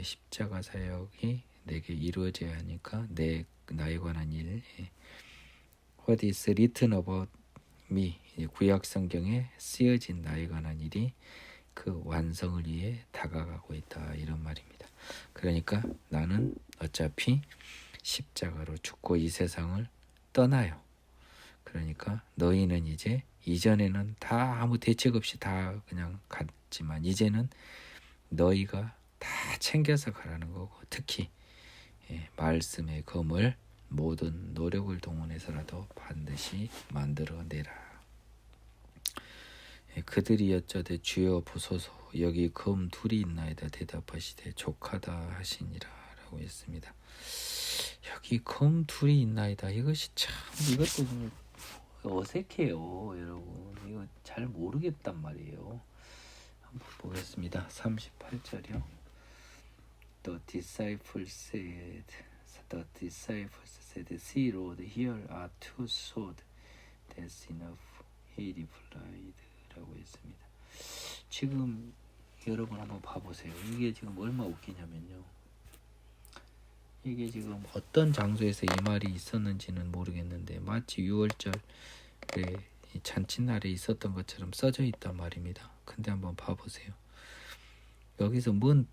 십자가 사역이 내게 이루어져야 하니까 나에 관한 일. What is written about me? 구약 성경에 쓰여진 나에 관한 일이 그 완성을 위해 다가가고 있다. 이런 말입니다. 그러니까 나는 어차피 십자가로 죽고 이 세상을 떠나요. 그러니까 너희는 이제 이전에는 다 아무 대책 없이 다 그냥 갔지만 이제는 너희가 다 챙겨서 가라는 거고 특히 말씀의 검을 모든 노력을 동원해서라도 반드시 만들어내라. 그들이 여쭤되 주여 보소서 여기 검 둘이 있나이다. 대답하시되 족하다 하시니라 라고 했습니다. 여기 검 둘이 있나이다. 이것이 참 이것도 좀 어색해요. 여러분 이거 잘 모르겠단 말이에요. 한번 보겠습니다. 38절이요. The disciples said, See Lord, here are two swords. That's enough. He replied. 라고 했습니다. 지금 여러분 한번 봐보세요. 이게 지금 얼마나 웃기냐면요. 이게 지금 어떤 장소에서 이 말이 있었는지는 모르겠는데 마치 6월절에 잔칫날에 있었던 것처럼 써져 있단 말입니다. 근데 한번 봐보세요. 여기서 뭔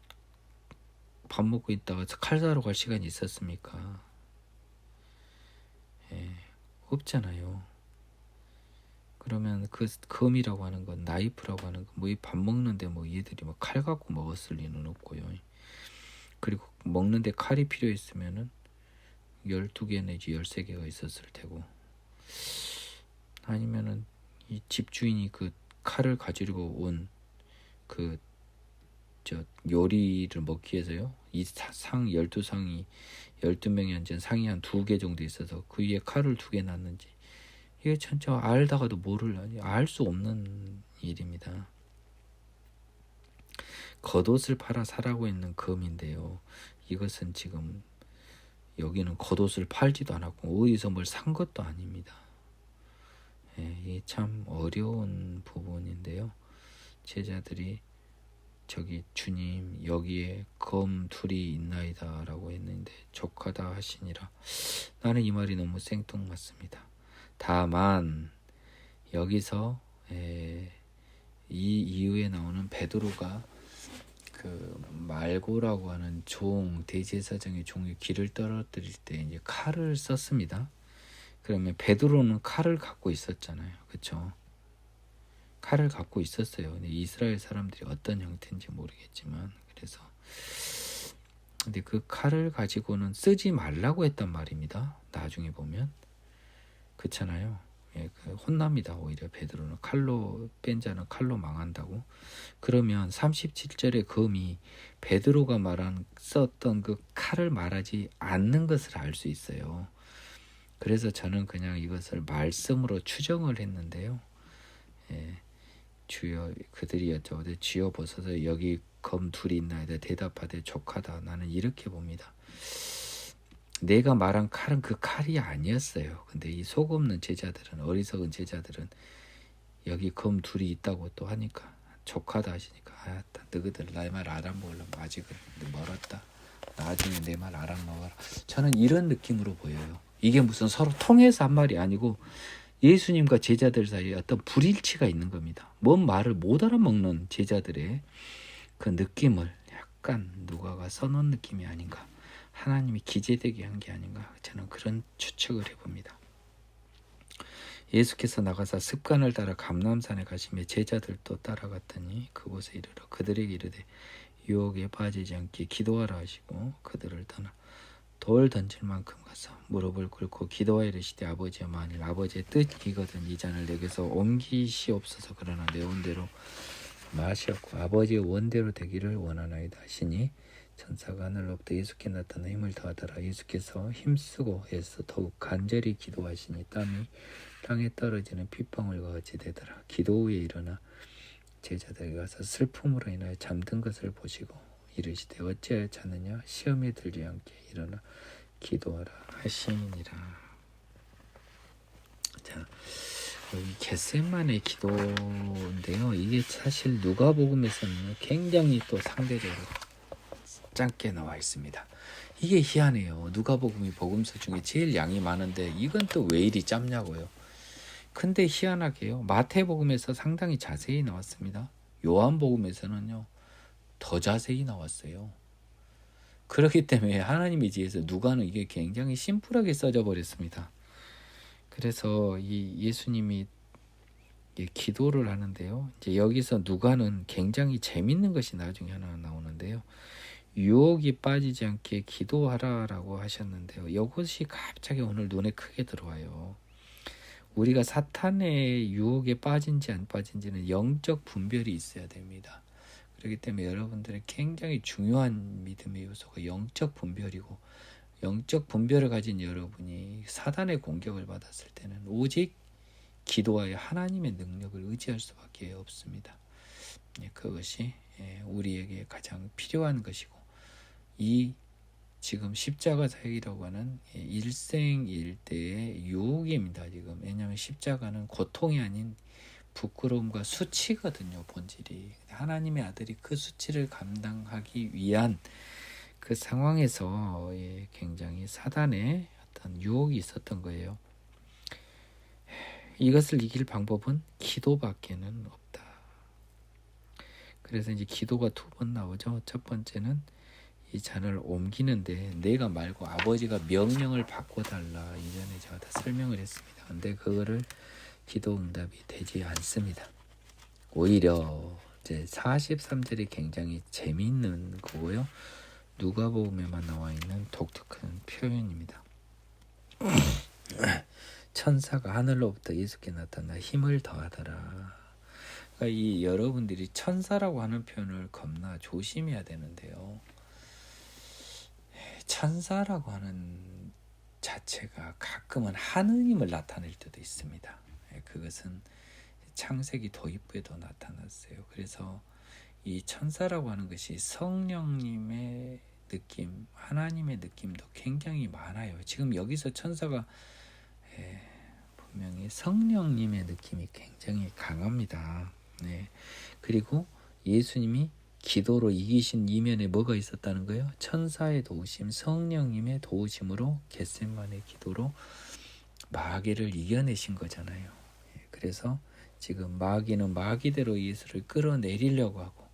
밥 먹고 있다가 칼 사러 갈 시간이 있었습니까? 없잖아요. 그러면 그 검이라고 하는 건 나이프라고 하는 건 뭐 이 밥 먹는데 뭐 얘들이 뭐 칼 갖고 먹었을 리는 없고요. 그리고 먹는데 칼이 필요했으면은 12개 내지 13개가 있었을 테고 아니면은 이 집주인이 그 칼을 가지고 온 그 요리를 먹기 위해서요. 이 상 12상이 12명이 앉은 상이 한 2개 정도 있어서 그 위에 칼을 2개 놨는지 이게 진짜 알다가도 알 수 없는 일입니다. 겉옷을 팔아 사라고 있는 검인데요. 이것은 지금 여기는 겉옷을 팔지도 않았고 어디서 뭘 산 것도 아닙니다. 이게 참 어려운 부분인데요. 제자들이 저기 주님 여기에 검 둘이 있나이다 라고 했는데 족하다 하시니라. 나는 이 말이 너무 생뚱맞습니다. 다만 여기서 이 이후에 나오는 베드로가 그 말고라고 하는 대제사장의 종의 길을 떨어뜨릴 때 이제 칼을 썼습니다. 그러면 베드로는 칼을 갖고 있었잖아요. 그렇죠? 칼을 갖고 있었어요. 근데 이스라엘 사람들이 어떤 형태인지 모르겠지만 근데 그 칼을 가지고는 쓰지 말라고 했단 말입니다. 나중에 보면 그렇잖아요. 혼납니다. 오히려 베드로는 칼로 뺀 자는 칼로 망한다고. 그러면 37절의 검이 베드로가 썼던 그 칼을 말하지 않는 것을 알 수 있어요. 그래서 저는 그냥 이것을 말씀으로 추정을 했는데요. 주여 그들이 여쭤보되 주여 보소서 여기 검 둘이 있나이다. 대답하되 족하다. 나는 이렇게 봅니다. 내가 말한 칼은 그 칼이 아니었어요. 근데 이 속없는 제자들은 어리석은 제자들은 여기 검 둘이 있다고 또 하니까 족하다 하시니까 너희들 내 말 알아먹으려면 아직은 멀었다. 나중에 내 말 알아먹어라. 저는 이런 느낌으로 보여요. 이게 무슨 서로 통해서 한 말이 아니고 예수님과 제자들 사이에 어떤 불일치가 있는 겁니다. 뭔 말을 못 알아먹는 제자들의 그 느낌을 약간 누가가 써놓은 느낌이 아닌가. 하나님이 기재되게 한 게 아닌가. 저는 그런 추측을 해봅니다. 예수께서 나가사 습관을 따라 감람산에 가시며 제자들도 따라갔더니 그곳에 이르러 그들에게 이르되 유혹에 빠지지 않게 기도하라 하시고 그들을 떠나 돌 던질 만큼 가서 무릎을 꿇고 기도하여 이르시되 아버지여 만일 아버지의 뜻이거든 이 잔을 내게서 옮기시옵소서. 그러나 내 원대로 마시었고 아버지의 원대로 되기를 원하나이다 하시니 천사가 하늘로부터 예수께 나타나 힘을 더하더라. 예수께서 힘쓰고 애써 더욱 간절히 기도하시니 땀이 땅에 떨어지는 핏방울과 같이 되더라. 기도 후에 일어나 제자들에게 가서 슬픔으로 인하여 잠든 것을 보시고 이르시되 어찌하여 자느냐 시험에 들지 않게 일어나 기도하라 하시니라. 자, 여기 겟세마네 기도인데요. 이게 사실 누가복음에서는 굉장히 또 상대적으로 짧게 나와 있습니다. 이게 희한해요. 누가복음이 복음서 중에 제일 양이 많은데 이건 또 왜 이리 짧냐고요. 근데 희한하게요. 마태복음에서 상당히 자세히 나왔습니다. 요한복음에서는요. 더 자세히 나왔어요. 그렇기 때문에 하나님의 지혜에서 누가는 이게 굉장히 심플하게 써져 버렸습니다. 그래서 이 예수님이 기도를 하는데요. 이제 여기서 누가는 굉장히 재밌는 것이 나중에 하나 나오는데요. 유혹이 빠지지 않게 기도하라라고 하셨는데요. 이것이 갑자기 오늘 눈에 크게 들어와요. 우리가 사탄의 유혹에 빠진지 안 빠진지는 영적 분별이 있어야 됩니다. 그렇기 때문에 여러분들의 굉장히 중요한 믿음의 요소가 영적 분별이고, 영적 분별을 가진 여러분이 사단의 공격을 받았을 때는 오직 기도하여 하나님의 능력을 의지할 수밖에 없습니다. 그것이 우리에게 가장 필요한 것이고, 이 지금 십자가 사역이라고 하는 일생일대의 유혹입니다. 지금 왜냐하면 십자가는 고통이 아닌 부끄러움과 수치거든요. 본질이 하나님의 아들이 그 수치를 감당하기 위한 그 상황에서 굉장히 사단의 어떤 유혹이 있었던 거예요. 이것을 이길 방법은 기도밖에는 없다. 그래서 이제 기도가 두 번 나오죠. 첫 번째는 이 잔을 옮기는데 내가 말고 아버지가 명령을 바꿔달라. 이전에 제가 다 설명을 했습니다. 근데 그거를 기도 응답이 되지 않습니다. 오히려 이제 43절이 굉장히 재미있는 거고요. 누가복음에만 나와 있는 독특한 표현입니다. 천사가 하늘로부터 예수께 나타나 힘을 더하더라. 그러니까 이 여러분들이 천사라고 하는 표현을 겁나 조심해야 되는데요. 천사라고 하는 자체가 가끔은 하느님을 나타낼 때도 있습니다. 그것은 창세기 도입부에도 나타났어요. 그래서 이 천사라고 하는 것이 성령님의 느낌, 하나님의 느낌도 굉장히 많아요. 지금 여기서 천사가 분명히 성령님의 느낌이 굉장히 강합니다. 그리고 예수님이 기도로 이기신 이면에 뭐가 있었다는 거예요? 천사의 도우심, 성령님의 도우심으로 겟세마네 기도로 마귀를 이겨내신 거잖아요. 그래서 지금 마귀는 마귀대로 예수를 끌어내리려고 하고,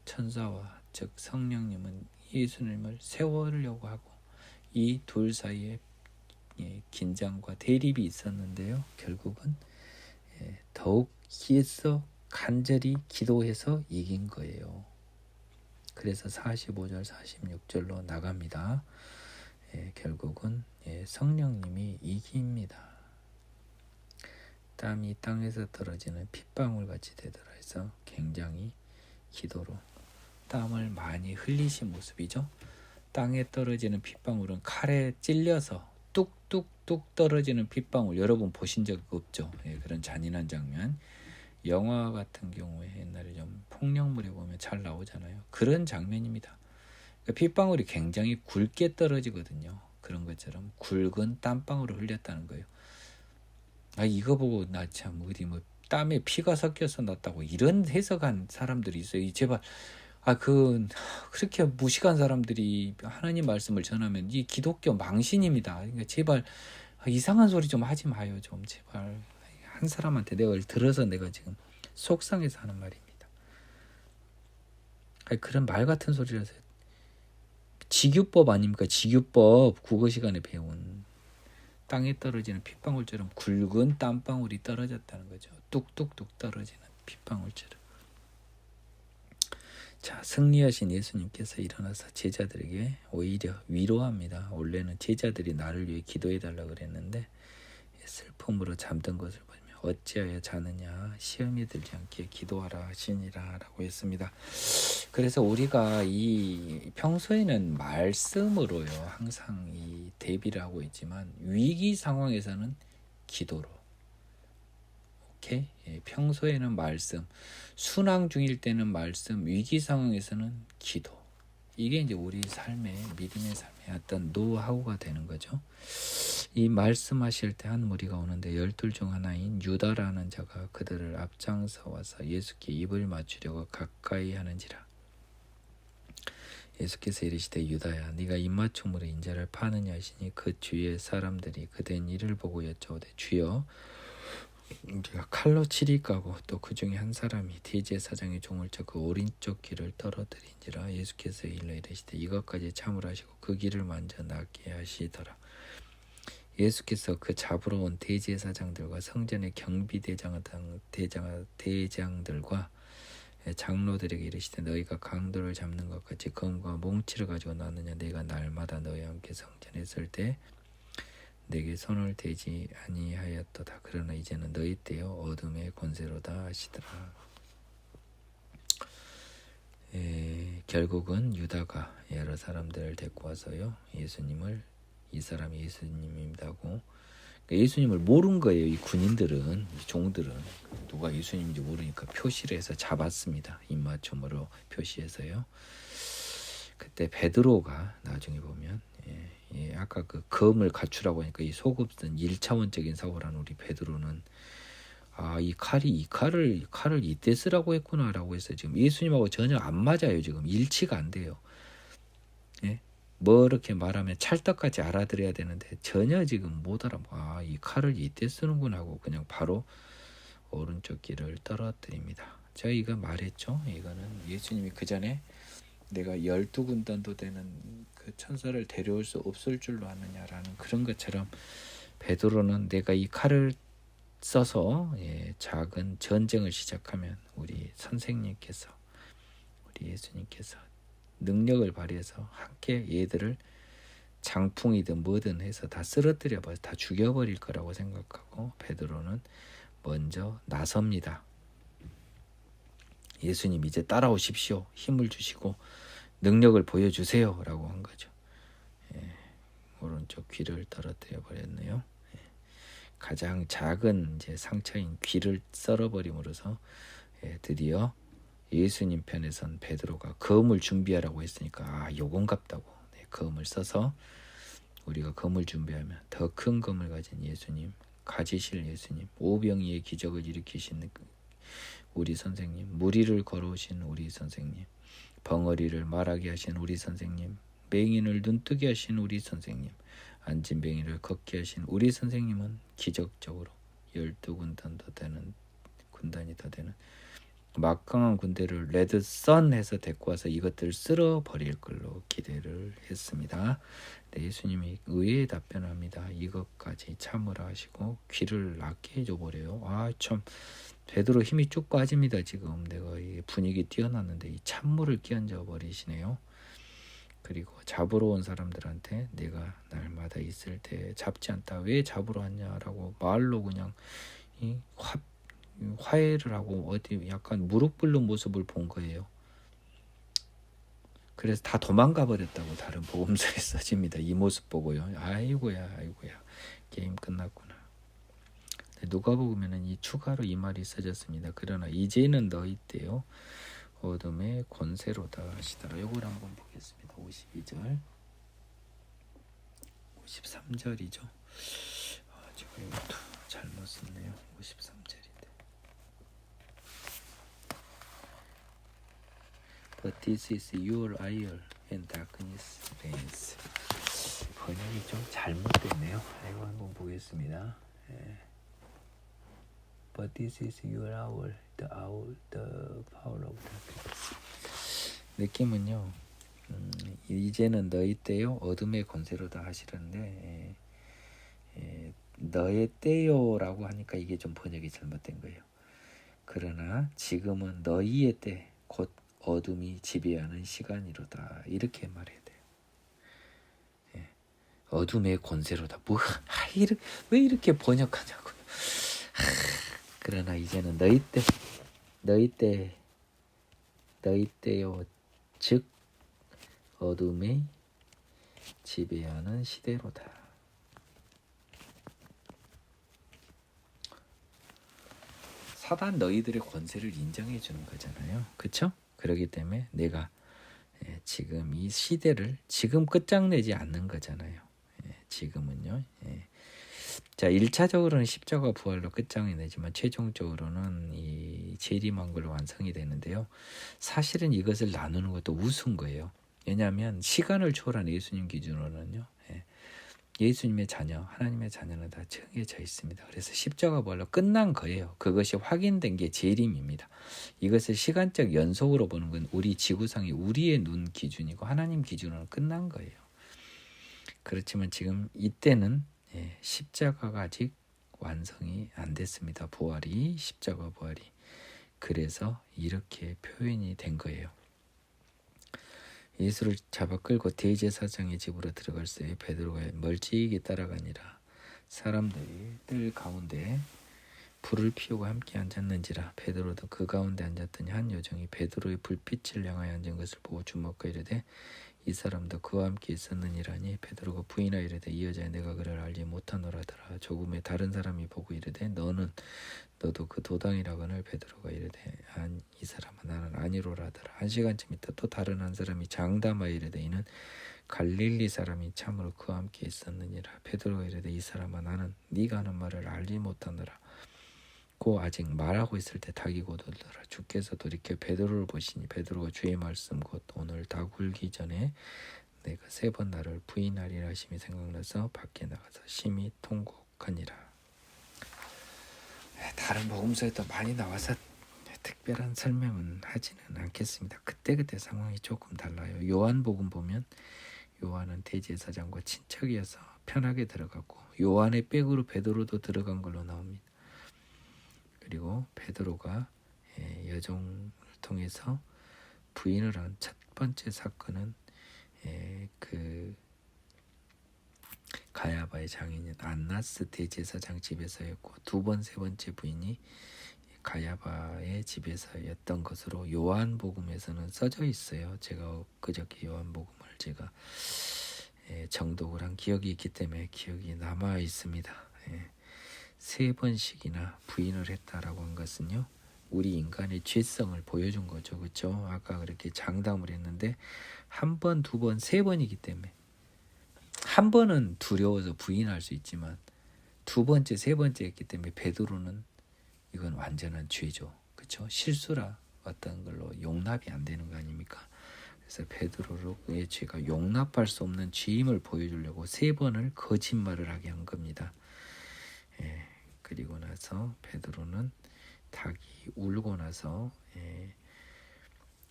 천사와 즉 성령님은 예수님을 세우려고 하고, 이 둘 사이에 긴장과 대립이 있었는데요. 결국은 더욱 애써 간절히 기도해서 이긴 거예요. 그래서 45절 46절로 나갑니다. 결국은 성령님이 이깁니다. 땀이 땅에서 떨어지는 핏방울 같이 되더라 해서 굉장히 기도로 땀을 많이 흘리신 모습이죠. 땅에 떨어지는 핏방울은 칼에 찔려서 뚝뚝뚝 떨어지는 핏방울, 여러분 보신 적 없죠? 그런 잔인한 장면. 영화 같은 경우에 옛날에 좀 폭력물에 보면 잘 나오잖아요. 그런 장면입니다. 그러니까 핏방울이 굉장히 굵게 떨어지거든요. 그런 것처럼 굵은 땀방울을 흘렸다는 거예요. 이거 보고 나 참 어디 뭐 땀에 피가 섞여서 났다고 이런 해석한 사람들이 있어요. 제발 그렇게 무식한 사람들이 하나님 말씀을 전하면 이 기독교 망신입니다. 그러니까 제발 이상한 소리 좀 하지 마요. 좀 제발. 한 사람한테 내가 들어서 내가 지금 속상해서 하는 말입니다. 그런 말 같은 소리라서. 직유법 아닙니까? 직유법 국어 시간에 배운. 땅에 떨어지는 핏방울처럼 굵은 땀방울이 떨어졌다는 거죠. 뚝뚝뚝 떨어지는 핏방울처럼. 자, 승리하신 예수님께서 일어나서 제자들에게 오히려 위로합니다. 원래는 제자들이 나를 위해 기도해달라고 그랬는데 슬픔으로 잠든 것을 보며 어찌하여 자느냐, 시험이 들지 않게 기도하라 하시니라 라고 했습니다. 그래서 우리가 이 평소에는 말씀으로요 항상 이 대비를 하고 있지만 위기 상황에서는 기도로, 오케이? 예, 평소에는 말씀, 순항 중일 때는 말씀, 위기 상황에서는 기도. 이게 이제 우리 삶의, 믿음의 삶의 어떤 노하우가 되는 거죠. 이 말씀하실 때 한 무리가 오는데 12 중 하나인 유다라는 자가 그들을 앞장서 와서 예수께 입을 맞추려고 가까이 하는지라. 예수께서 이르시되 유다야, 네가 입맞춤으로 인자를 파느냐 하시니 그 주위의 사람들이 그된 이를 보고 여쭤오되 주여, 우리가 칼로 치리까고 또 그 중에 한 사람이 대제사장의 종을 쳐 그 오른쪽 귀를 떨어뜨린지라. 예수께서 일러 이르시되 이것까지 참으라 하시고 그 귀를 만져 낫게 하시더라. 예수께서 그 잡으러 온 대제사장들과 성전의 대장들과 장로들에게 이르시되 너희가 강도를 잡는 것 같이 검과 몽치를 가지고 나느냐. 내가 날마다 너희와 함께 성전에 있을 때 내게 손을 대지 아니하였도다. 그러나 이제는 너희 때요 어둠의 권세로다 하시더라. 결국은 유다가 여러 사람들을 데리고 와서요 이 사람이 예수님입니다고, 예수님을 모른 거예요. 이 군인들은, 이 종들은 누가 예수님인지 모르니까 표시를 해서 잡았습니다. 입맞춤으로 표시해서요. 그때 베드로가 나중에 보면 아까 그 검을 갖추라고 하니까 이 소급된 1차원적인 사고라는 우리 베드로는 이 칼을 이때 쓰라고 했구나라고 해서 지금 예수님하고 전혀 안 맞아요. 지금 일치가 안 돼요. 예? 뭐 이렇게 말하면 찰떡같이 알아들어야 되는데 전혀 지금 못 알아. 이 칼을 이때 쓰는구나 하고 그냥 바로 오른쪽 귀를 떨어뜨립니다. 제가 이거 말했죠. 이거는 예수님이 그 전에 내가 12군단도 되는 그 천사를 데려올 수 없을 줄로 아느냐라는 그런 것처럼 베드로는 내가 이 칼을 써서 작은 전쟁을 시작하면 우리 선생님께서, 우리 예수님께서 능력을 발휘해서 함께 얘들을 장풍이든 뭐든 해서 다 쓰러뜨려 버려, 다 죽여버릴 거라고 생각하고 베드로는 먼저 나섭니다. 예수님 이제 따라오십시오. 힘을 주시고 능력을 보여주세요 라고 한 거죠. 오른쪽 귀를 떨어뜨려 버렸네요. 가장 작은 이제 상처인 귀를 썰어버림으로써 드디어 예수님 편에 선 베드로가 검을 준비하라고 했으니까 요건갑다고 검을 써서 우리가 검을 준비하면 더 큰 검을 가진 예수님, 가지실 예수님, 오병이의 기적을 일으키신 우리 선생님, 무리를 걸어오신 우리 선생님, 벙어리를 말하게 하신 우리 선생님, 맹인을 눈뜨게 하신 우리 선생님, 앉은 뱅이를 걷게 하신 우리 선생님은 기적적으로 12군단도 되는, 군단이 더 되는 막강한 군대를 레드선 해서 데리고 와서 이것들을 쓸어버릴 걸로 기대를 했습니다. 예수님이 의외의 답변을 합니다. 이것까지 참으라 하시고 귀를 낫게 해줘버려요. 참 베드로 힘이 쭉 빠집니다. 지금 내가 이 분위기 뛰어났는데 이 찬물을 끼얹어 버리시네요. 그리고 잡으러 온 사람들한테 내가 날마다 있을 때 잡지 않다. 왜 잡으러 왔냐라고 말로 그냥 화해를 하고 어디 약간 무릎 꿇는 모습을 본 거예요. 그래서 다 도망가 버렸다고 다른 복음서에 써집니다. 이 모습 보고요. 아이고야 게임 끝났구나. 누가복음에는 이 추가로 이 말이 써졌습니다. 그러나 이제는 너희 때요 어둠의 권세로다 하시더라. 이걸 한번 보겠습니다. 52절 53절이죠. 제가 이것도 잘못 썼네요. 53절인데 But this is your hour and darkness reigns. 번역이 좀 잘못됐네요. 이거 한번 보겠습니다. But this is your hour, the power of darkness. 느낌은요, 이제는 너희 때요 어둠의 권세로다 하시는데 너의 때요라고 하니까 이게 좀 번역이 잘못된 거예요. 그러나 지금은 너희의 때, 곧 어둠이 지배하는 시간이로다. 이렇게 말해야 돼요. 예. 어둠의 권세로다. 왜 이렇게 번역하냐고요. 그러나 이제는 너희 때요 즉 어둠의 지배하는 시대로다. 사단 너희들의 권세를 인정해 주는 거잖아요. 그렇죠? 그렇기 때문에 내가 지금 이 시대를 지금 끝장내지 않는 거잖아요. 지금은요. 자, 1차적으로는 십자가 부활로 끝장이 내지만 최종적으로는 이 재림왕국으로 완성이 되는데요. 사실은 이것을 나누는 것도 우스운 거예요. 왜냐하면 시간을 초월한 예수님 기준으로는요. 예수님의 자녀, 하나님의 자녀는 다 정해져 있습니다. 그래서 십자가 부활로 끝난 거예요. 그것이 확인된 게 재림입니다. 이것을 시간적 연속으로 보는 건 우리 지구상의 우리의 눈 기준이고 하나님 기준으로는 끝난 거예요. 그렇지만 지금 이때는 십자가가 아직 완성이 안 됐습니다. 십자가 부활이. 그래서 이렇게 표현이 된 거예요. 예수를 잡아 끌고 대제사장의 집으로 들어갈 때에 베드로가 멀찍이 따라가니라. 사람들이 뜰 가운데 불을 피우고 함께 앉았는지라. 베드로도 그 가운데 앉았더니 한 여종이 베드로의 불빛을 향하여 앉은 것을 보고 주목하여 이르되 이 사람도 그와 함께 있었느니라니. 베드로가 부인하여 이르되 이 여자여 내가 그를 알지 못하노라더라. 조금 후에 다른 사람이 보고 이르되 너도 그 도당이라거늘. 베드로가 이르되 이 사람은 나는 아니로라더라. 1시간쯤 있다 또 다른 한 사람이 장담하여 이르되 이는 갈릴리 사람이 참으로 그와 함께 있었느니라. 베드로가 이르되 이 사람아 나는 네가 하는 말을 알지 못하노라. 고 아직 말하고 있을 때 닭이 곧 울더라. 주께서 돌이켜 베드로를 보시니 베드로가 주의 말씀 곧 오늘 닭 울기 전에 내가 3번 나를 부인하리라 하심이 생각나서 밖에 나가서 심히 통곡하니라. 다른 복음서에도 많이 나와서 특별한 설명은 하지는 않겠습니다. 그때 상황이 조금 달라요. 요한복음 보면 요한은 대제사장과 친척이어서 편하게 들어갔고 요한의 백으로 베드로도 들어간 걸로 나옵니다. 그리고 베드로가 여종을 통해서 부인을 한 첫 번째 사건은 그 가야바의 장인인 안나스 대제사장 집에서였고 세 번째 부인이 가야바의 집에서였던 것으로 요한복음에서는 써져 있어요. 제가 그저께 요한복음을 제가 정독을 한 기억이 있기 때문에 기억이 남아 있습니다. 3번씩이나 부인을 했다라고 한 것은요. 우리 인간의 죄성을 보여준 거죠. 그렇죠? 아까 그렇게 장담을 했는데 1번, 2번, 3번이기 때문에 한 번은 두려워서 부인할 수 있지만 2번째, 3번째 했기 때문에 베드로는 이건 완전한 죄죠. 그렇죠? 실수라 어떤 걸로 용납이 안 되는 거 아닙니까? 그래서 베드로의 죄가 용납할 수 없는 죄임을 보여주려고 3번을 거짓말을 하게 한 겁니다. 그리고 나서 베드로는 닭이 울고 나서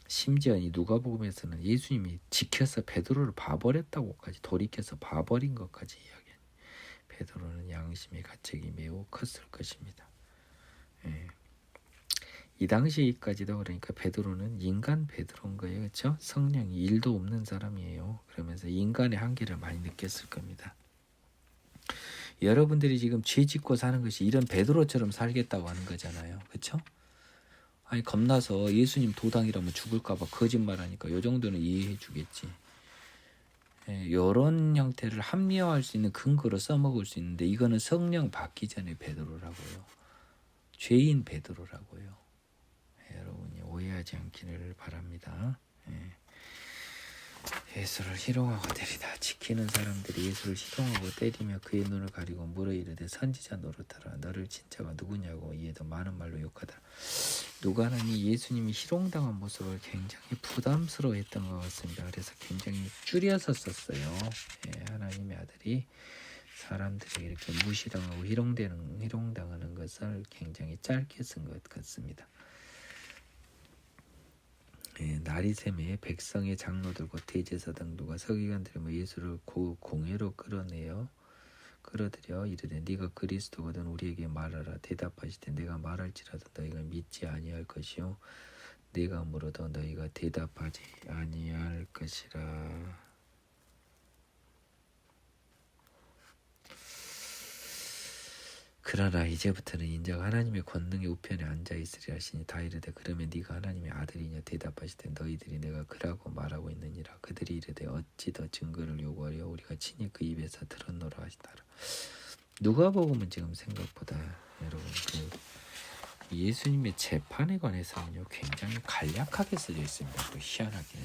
심지어 이 누가복음에서는 예수님이 지켜서 베드로를 봐버렸다고까지 돌이켜서 봐버린 것까지 이야기해요. 베드로는 양심의 가책이 매우 컸을 것입니다. 이 당시까지도 그러니까 베드로는 인간 베드로인 거예요. 그렇죠? 성령이 1도 없는 사람이에요. 그러면서 인간의 한계를 많이 느꼈을 겁니다. 여러분들이 지금 죄 짓고 사는 것이 이런 베드로처럼 살겠다고 하는 거잖아요. 그렇죠? 아니 겁나서 예수님 도당이라면 죽을까봐 거짓말하니까 요 정도는 이해해 주겠지. 이런 형태를 합리화할 수 있는 근거로 써먹을 수 있는데 이거는 성령 받기 전에 베드로라고요. 죄인 베드로라고요. 여러분이 오해하지 않기를 바랍니다. 예수를 희롱하고 때리다 지키는 사람들이 예수를 희롱하고 때리며 그의 눈을 가리고 물어 이르되 선지자 노릇하라. 너를 진짜가 누구냐고. 이에도 많은 말로 욕하더라. 누가는 이 예수님이 희롱당한 모습을 굉장히 부담스러워했던 것 같습니다. 그래서 굉장히 줄여서 썼어요. 하나님의 아들이 사람들이 이렇게 무시당하고 희롱당하는 것을 굉장히 짧게 쓴 것 같습니다. 나리샘에 백성의 장로들과 대제사장 누가 서기관들이 예수를 공회로 끌어들여 이르되 네가 그리스도거든 우리에게 말하라. 대답하시되 내가 말할지라도 너희가 믿지 아니할 것이요 네가 물어도 너희가 대답하지 아니할 것이라. 그러나 이제부터는 인자가 하나님의 권능의 우편에 앉아 있으리 하시니 다 이르되 그러면 네가 하나님의 아들이냐 대답하시되 너희들이 내가 그라고 말하고 있느니라. 그들이 이르되 어찌 더 증거를 요구하려 우리가 친히 그 입에서 들었노라 하시더라. 누가복음은 지금 생각보다 여러분 예수님의 재판에 관해서는요 굉장히 간략하게 쓰여 있습니다. 또 희한하게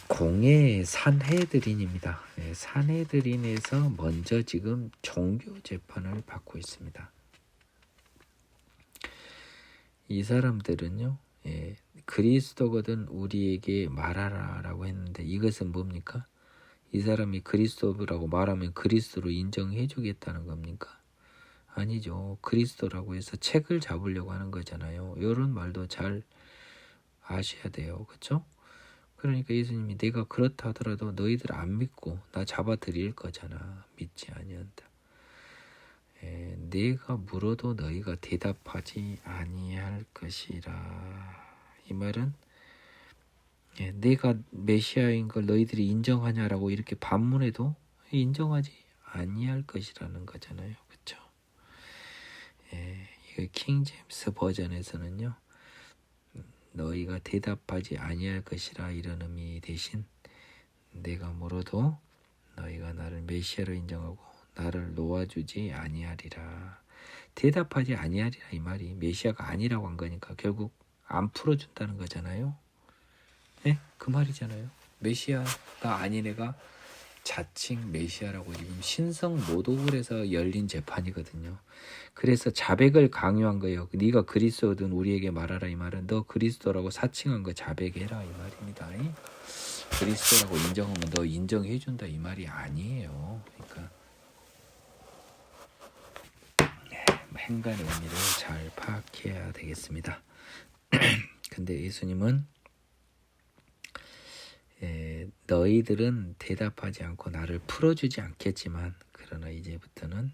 공예 산헤드린입니다. 산헤드린에서 먼저 지금 종교 재판을 받고 있습니다. 이 사람들은요 그리스도거든 우리에게 말하라라고 했는데 이것은 뭡니까? 이 사람이 그리스도라고 말하면 그리스도로 인정해 주겠다는 겁니까? 아니죠. 그리스도라고 해서 책을 잡으려고 하는 거잖아요. 이런 말도 잘 아셔야 돼요. 그렇죠? 그러니까 예수님이 내가 그렇다 하더라도 너희들 안 믿고 나 잡아드릴 거잖아. 믿지 아니한다. 내가 물어도 너희가 대답하지 아니할 것이라. 이 말은 내가 메시아인 걸 너희들이 인정하냐라고 이렇게 반문해도 인정하지 아니할 것이라는 거잖아요. 그렇죠? 이거 킹 제임스 버전에서는요. 너희가 대답하지 아니할 것이라 이런 의미 대신 내가 물어도 너희가 나를 메시아로 인정하고 나를 놓아주지 아니하리라. 대답하지 아니하리라 이 말이 메시아가 아니라고 한 거니까 결국 안 풀어준다는 거잖아요. 네? 그 말이잖아요. 메시아가 아닌 애가 자칭 메시아라고 지금 신성 모독을해서 열린 재판이거든요. 그래서 자백을 강요한 거예요. 네가 그리스도든 우리에게 말하라 이 말은 너 그리스도라고 사칭한 거 자백해라 이 말입니다. 그리스도라고 인정하면 너 인정해 준다 이 말이 아니에요. 그러니까 행간의 의미를 잘 파악해야 되겠습니다. 근데 예수님은 너희들은 대답하지 않고 나를 풀어주지 않겠지만 그러나 이제부터는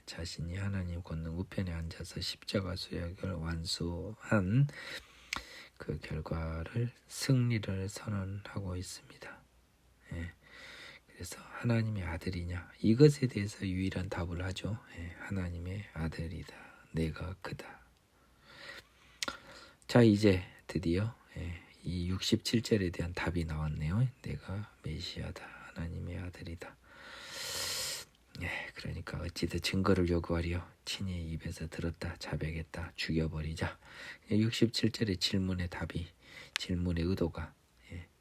자신이 하나님 권능 우편에 앉아서 십자가 수약을 완수한 그 결과를 승리를 선언하고 있습니다. 그래서 하나님의 아들이냐 이것에 대해서 유일한 답을 하죠. 하나님의 아들이다. 내가 그다. 자 이제 드디어 이 67절에 대한 답이 나왔네요. 내가 메시아다. 하나님의 아들이다. 그러니까 어찌든 증거를 요구하려 친히 입에서 들었다. 자백했다. 죽여버리자. 67절의 질문의 답이 질문의 의도가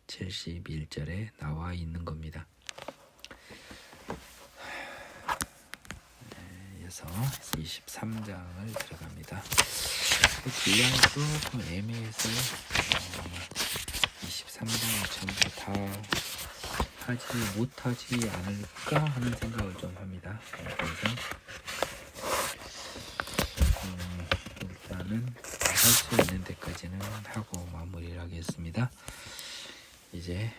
71절에 나와 있는 겁니다. 그래서 23장을 들어갑니다. 분량이 조금 애매해서 23장을 전부 다 하지 못하지 않을까 하는 생각을 좀 합니다. 그래서 일단은 할 수 있는 데까지는 하고 마무리를 하겠습니다. 이제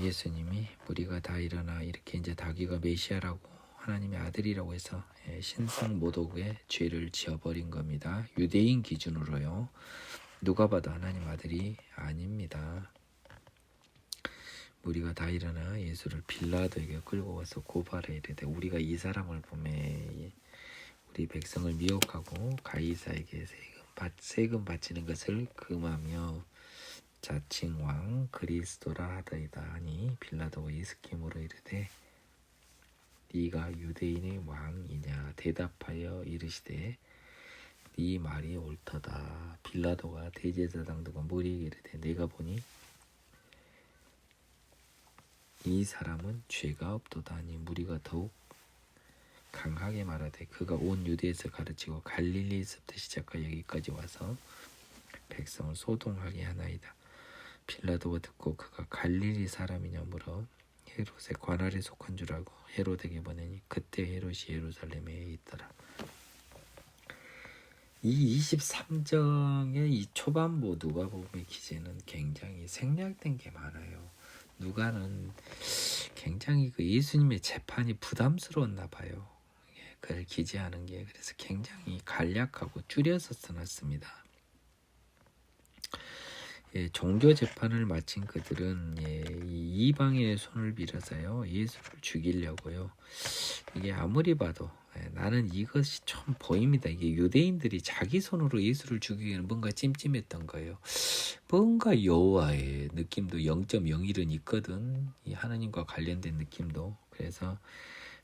예수님이 무리가 다 일어나 이렇게 이제 자기가 메시아라고 하나님의 아들이라고 해서 신성 모독의 죄를 지어버린 겁니다. 유대인 기준으로요. 누가 봐도 하나님 아들이 아닙니다. 우리가 다 일어나 예수를 빌라도에게 끌고 와서 고발해 이르되 우리가 이 사람을 보매 우리 백성을 미혹하고 가이사에게 세금 바치는 것을 금하며 자칭 왕 그리스도라 하더이다 하니 빌라도가 이스킴으로 이르되 네가 유대인의 왕이냐 대답하여 이르시되 네 말이 옳도다. 빌라도가 대제사장들과 무리에게 이르되 내가 보니 이 사람은 죄가 없도다 하니 무리가 더욱 강하게 말하되 그가 온 유대에서 가르치고 갈릴리에서부터 시작하여 여기까지 와서 백성을 소동하게 하나이다. 빌라도가 듣고 그가 갈릴리 사람이냐 물어 헤롯의 관할에 속한 줄 알고 헤롯에게 보내니 그때 헤롯이 예루살렘에 있더라. 이 23장의 이 초반부 누가복음의 기제는 굉장히 생략된 게 많아요. 누가는 굉장히 그 예수님의 재판이 부담스러웠나 봐요. 그를 기재하는 게 그래서 굉장히 간략하고 줄여서 써놨습니다. 종교 재판을 마친 그들은 이 이방인의 손을 빌어서요 예수를 죽이려고요. 이게 아무리 봐도 나는 이것이 좀 보입니다. 이게 유대인들이 자기 손으로 예수를 죽이기에는 뭔가 찜찜했던 거예요. 뭔가 여호와의 느낌도 0.01은 있거든. 이 하나님과 관련된 느낌도. 그래서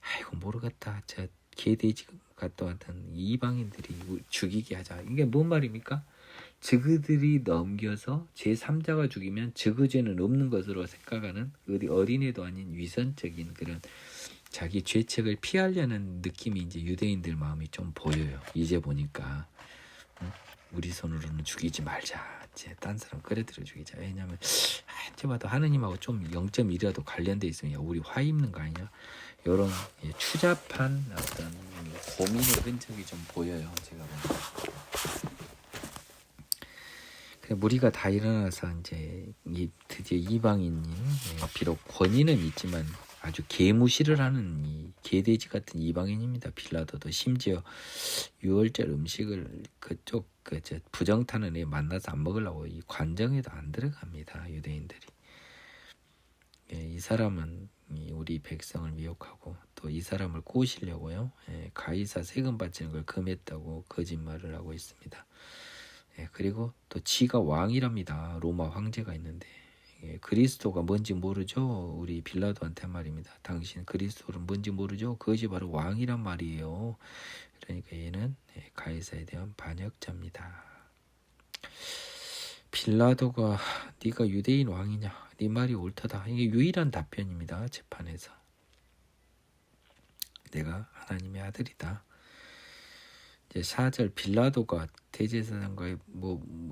아이고 모르겠다. 저 개돼지 같다 왔던 이방인들이 죽이게 하자. 이게 뭔 말입니까? 저그들이 넘겨서 제3자가 죽이면 저그죄는 없는 것으로 생각하는 어린애도 아닌 위선적인 그런 자기 죄책을 피하려는 느낌이 이제 유대인들 마음이 좀 보여요. 이제 보니까 우리 손으로는 죽이지 말자. 이제 딴 사람 끌어들여 죽이자. 왜냐하면 한테 봐도 하느님하고 좀 0.1이라도 관련돼 있으면 우리 화 입는 거 아니냐. 이런 추잡한 어떤 고민의 흔적이 좀 보여요. 제가 보니까. 무리가 다 일어나서 이제 드디어 이방인인 비록 권위는 있지만 아주 개무시를 하는 이 개돼지 같은 이방인입니다. 빌라도도 심지어 유월절 음식을 그쪽 부정타는 애 만나서 안 먹으려고 이 관정에도 안 들어갑니다. 유대인들이. 이 사람은 우리 백성을 미혹하고 또 이 사람을 꼬시려고요. 가이사 세금 바치는 걸 금했다고 거짓말을 하고 있습니다. 그리고 또 지가 왕이랍니다. 로마 황제가 있는데 그리스도가 뭔지 모르죠. 우리 빌라도한테 말입니다. 당신 그리스도는 뭔지 모르죠. 그것이 바로 왕이란 말이에요. 그러니까 얘는 가이사에 대한 반역자입니다. 빌라도가 네가 유대인 왕이냐? 네 말이 옳다다. 이게 유일한 답변입니다. 재판에서. 내가 하나님의 아들이다. 이제 4절 빌라도가 대제사장과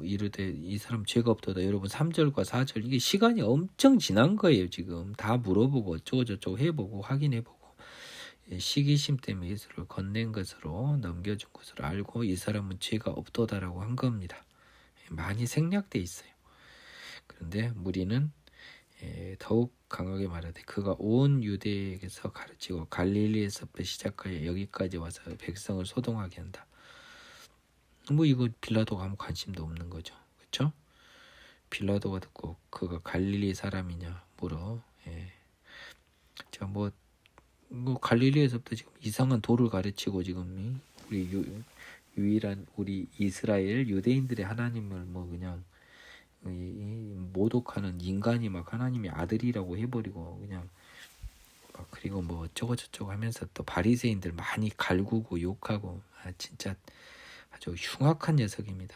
이르되 이 사람 죄가 없도다. 여러분 3절과 4절 이게 시간이 엄청 지난 거예요. 지금 다 물어보고 어쩌고저쩌고 해보고 확인해보고 시기심 때문에 예수를 건넨 것으로 넘겨준 것으로 알고 이 사람은 죄가 없도다라고 한 겁니다. 많이 생략돼 있어요. 그런데 무리는 더욱 강하게 말하되 그가 온 유대에게서 가르치고 갈릴리에서부터 시작하여 여기까지 와서 백성을 소동하게 한다. 이거 빌라도가 아무 관심도 없는 거죠. 그렇죠? 빌라도가 듣고 그가 갈릴리 사람이냐 물어. 자, 갈릴리에서부터 지금 이상한 도를 가르치고 지금 우리 유일한 우리 이스라엘 유대인들의 하나님을 그냥 모독하는 인간이 막 하나님의 아들이라고 해버리고 그냥 그리고 어쩌고저쩌고 하면서 또 바리새인들 많이 갈구고 욕하고 진짜 아주 흉악한 녀석입니다.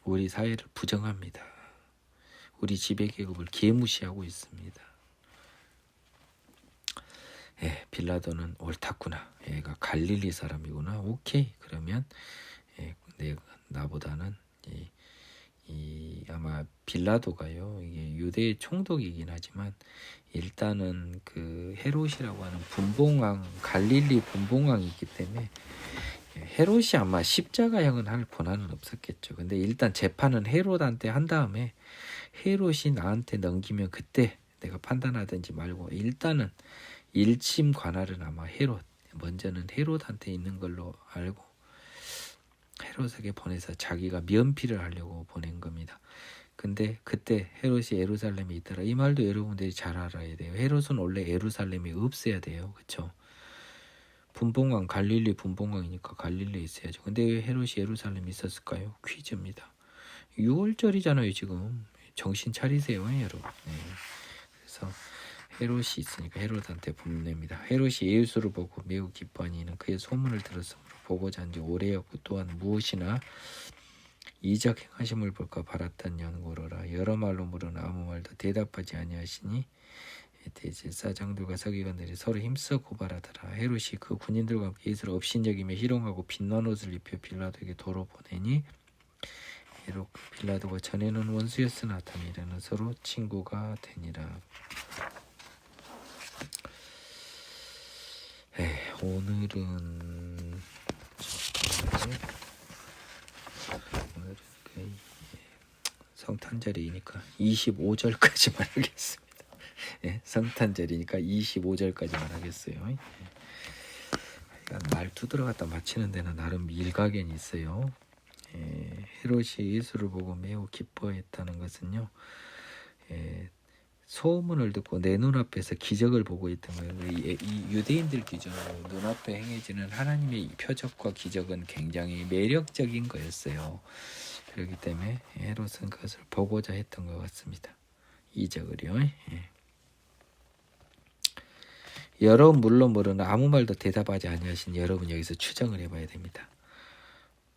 우리 사회를 부정합니다. 우리 지배계급을 개무시하고 있습니다. 빌라도는 옳았구나. 얘가 갈릴리 사람이구나. 오케이. 그러면 나보다는 아마 빌라도가요. 이게 유대의 총독이긴 하지만 일단은 그 헤롯이라고 하는 분봉왕 갈릴리 분봉왕이 있기 때문에 헤롯이 아마 십자가형은 할 권한은 없었겠죠. 근데 일단 재판은 헤롯한테 한 다음에 헤롯이 나한테 넘기면 그때 내가 판단하든지 말고 일단은 일심 관할은 아마 헤롯 먼저는 헤롯한테 있는 걸로 알고 헤롯에게 보내서 자기가 면피를 하려고 보낸 겁니다. 근데 그때 헤롯이 예루살렘에 있더라. 이 말도 여러분들이 잘 알아야 돼요. 헤롯은 원래 예루살렘에 없어야 돼요. 그렇죠? 분봉왕 갈릴리 분봉왕이니까 갈릴리에 있어야죠. 근데 왜 헤롯이 예루살렘에 있었을까요? 퀴즈입니다. 6월절이잖아요 지금. 정신 차리세요 여러분. 그래서 헤롯이 있으니까 헤롯한테 보냅니다. 헤롯이 예수를 보고 매우 기뻐하니 이는 그의 소문을 들었으므로 보고자 한지 오래였고 또한 무엇이나 이적 행하심을 볼까 바랐던 연고로라. 여러 말로 물으나 아무 말도 대답하지 아니하시니 대제사장들과 서기관들이 서로 힘써 고발하더라. 헤롯이 그 군인들과 함께 예수를 업신여기며 희롱하고 빛난 옷을 입혀 빌라도에게 도로 보내니 헤롯 빌라도가 전에는 원수였으나 다니라는 서로 친구가 되니라. 오늘은 성탄절이니까 25절까지만 하겠습니다. 성탄절이니까 25절까지만 하겠어요. 말투 들어갔다 마치는 데는 나름 일가견이 있어요. 헤롯이 예수를 보고 매우 기뻐했다는 것은요, 소문을 듣고 내 눈앞에서 기적을 보고 있던 거예요. 이 유대인들 기준으로 눈앞에 행해지는 하나님의 표적과 기적은 굉장히 매력적인 거였어요. 그렇기 때문에 헤롯은 그것을 보고자 했던 것 같습니다. 이적을요. 여러분 물론 모르는 아무 말도 대답하지 아니하신 여러분 여기서 추정을 해봐야 됩니다.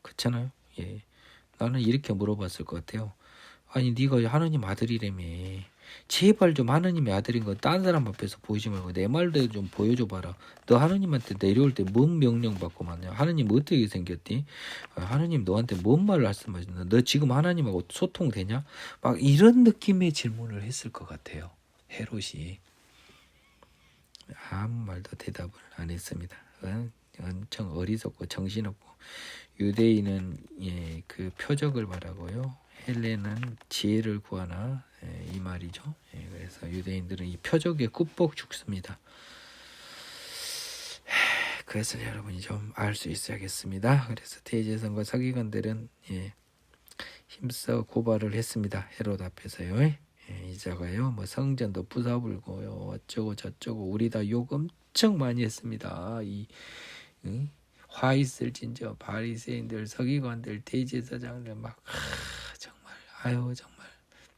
그렇잖아요. 나는 이렇게 물어봤을 것 같아요. 아니 네가 하나님 아들이라며 제발 좀 하나님의 아들인 거 딴 사람 앞에서 보이지 말고 내 말대로 좀 보여줘봐라. 너 하나님한테 내려올 때 뭔 명령 받고 왔냐? 하나님 어떻게 생겼디? 하나님 너한테 뭔 말을 말씀하셨나? 너 지금 하나님하고 소통되냐? 막 이런 느낌의 질문을 했을 것 같아요. 헤롯이 아무 말도 대답을 안 했습니다. 엄청 어리석고 정신없고 유대인은 그 표적을 바라고요. 헬레는 지혜를 구하나 이 말이죠. 그래서 유대인들은 이 표적에 굽복 죽습니다. 그래서 여러분이 좀 알 수 있어야겠습니다. 그래서 대제사장과 서기관들은 힘써 고발을 했습니다. 헤롯 앞에서요. 이자가요 뭐 성전도 부숴불고요 어쩌고 저쩌고 우리 다 욕 엄청 많이 했습니다. 화 있을 진저 바리새인들 서기관들 대제사장들 막 정말 정말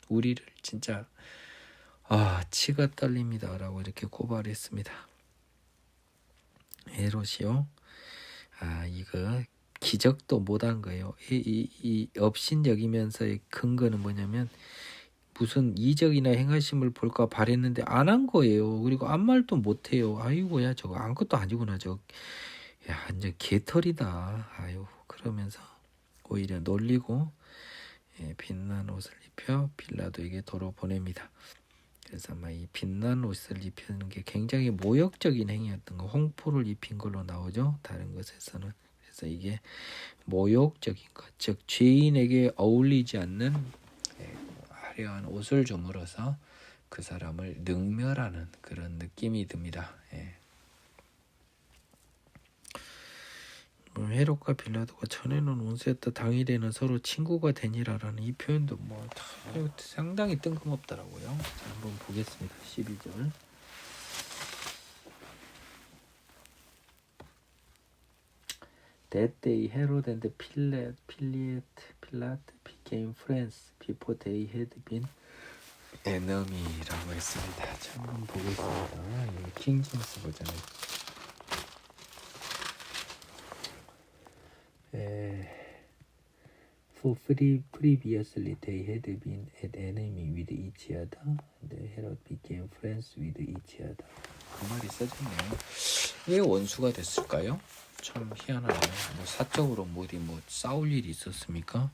우리를 진짜 치가 떨립니다라고 이렇게 고발했습니다. 헤롯이요. 이거 기적도 못한 거예요. 이 업신여기면서의 근거는 뭐냐면 무슨 이적이나 행하심을 볼까 바랬는데 안 한 거예요. 그리고 아무 말도 못해요. 아이고야 저거 아무것도 아니구나 저. 야 완전 개털이다. 그러면서 오히려 놀리고 빛난 옷을 입혀 빌라도에게 도로 보냅니다. 그래서 아마 이 빛난 옷을 입히는 게 굉장히 모욕적인 행위였던 거, 홍포를 입힌 걸로 나오죠. 다른 것에서는. 그래서 이게 모욕적인 것, 즉 죄인에게 어울리지 않는 화려한 옷을 주물어서 그 사람을 능멸하는 그런 느낌이 듭니다. 헤롯과 빌라도가 전에는 원수였다 당일에는 서로 친구가 되니라라는 이 표현도 상당히 뜬금없더라고요. 자, 한번 보겠습니다. 12절. That day Herod and Pilate became friends before they had been enemy라고 했습니다. 자, 한번 보겠습니다. 킹제임스 버전에. For previously they had been at enemy with each other. And Herod became friends with each other. 그 말이 써졌네요. 왜 원수가 됐을까요? 참 희한하네요. 사적으로 싸울 일이 있었습니까?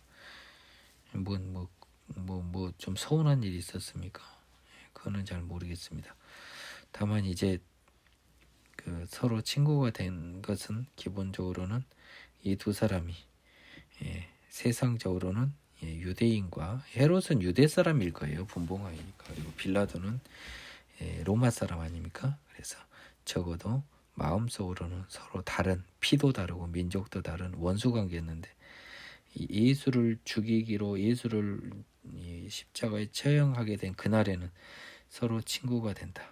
좀 서운한 일이 있었습니까? 그거는 잘 모르겠습니다. 다만 이제 서로 친구가 된 것은 기본적으로는 이 두 사람이 세상적으로는 유대인과 헤롯은 유대 사람일 거예요. 분봉왕이니까. 그리고 빌라도는 로마 사람 아닙니까? 그래서 적어도 마음속으로는 서로 다른 피도 다르고 민족도 다른 원수 관계였는데 예수를 죽이기로 예수를 십자가에 처형하게 된 그날에는 서로 친구가 된다.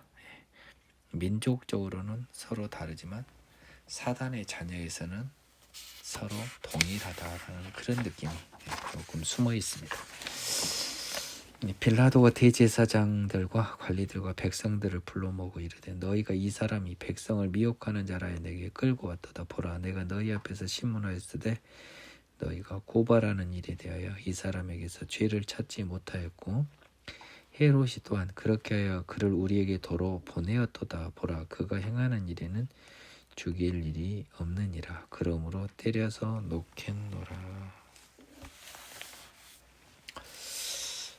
민족적으로는 서로 다르지만 사단의 자녀에서는 서로 동일하다라는 그런 느낌이 조금 숨어 있습니다. 빌라도가 대제사장들과 관리들과 백성들을 불러 모으고 이르되 너희가 이 사람이 백성을 미혹하는 자라에 내게 끌고 왔도다. 보라 내가 너희 앞에서 신문하였으되 너희가 고발하는 일에 대하여 이 사람에게서 죄를 찾지 못하였고 헤롯이 또한 그렇게 하여 그를 우리에게 도로 보내었도다. 보라 그가 행하는 일에는 죽일 일이 없느니라. 그러므로 때려서 놓겠노라.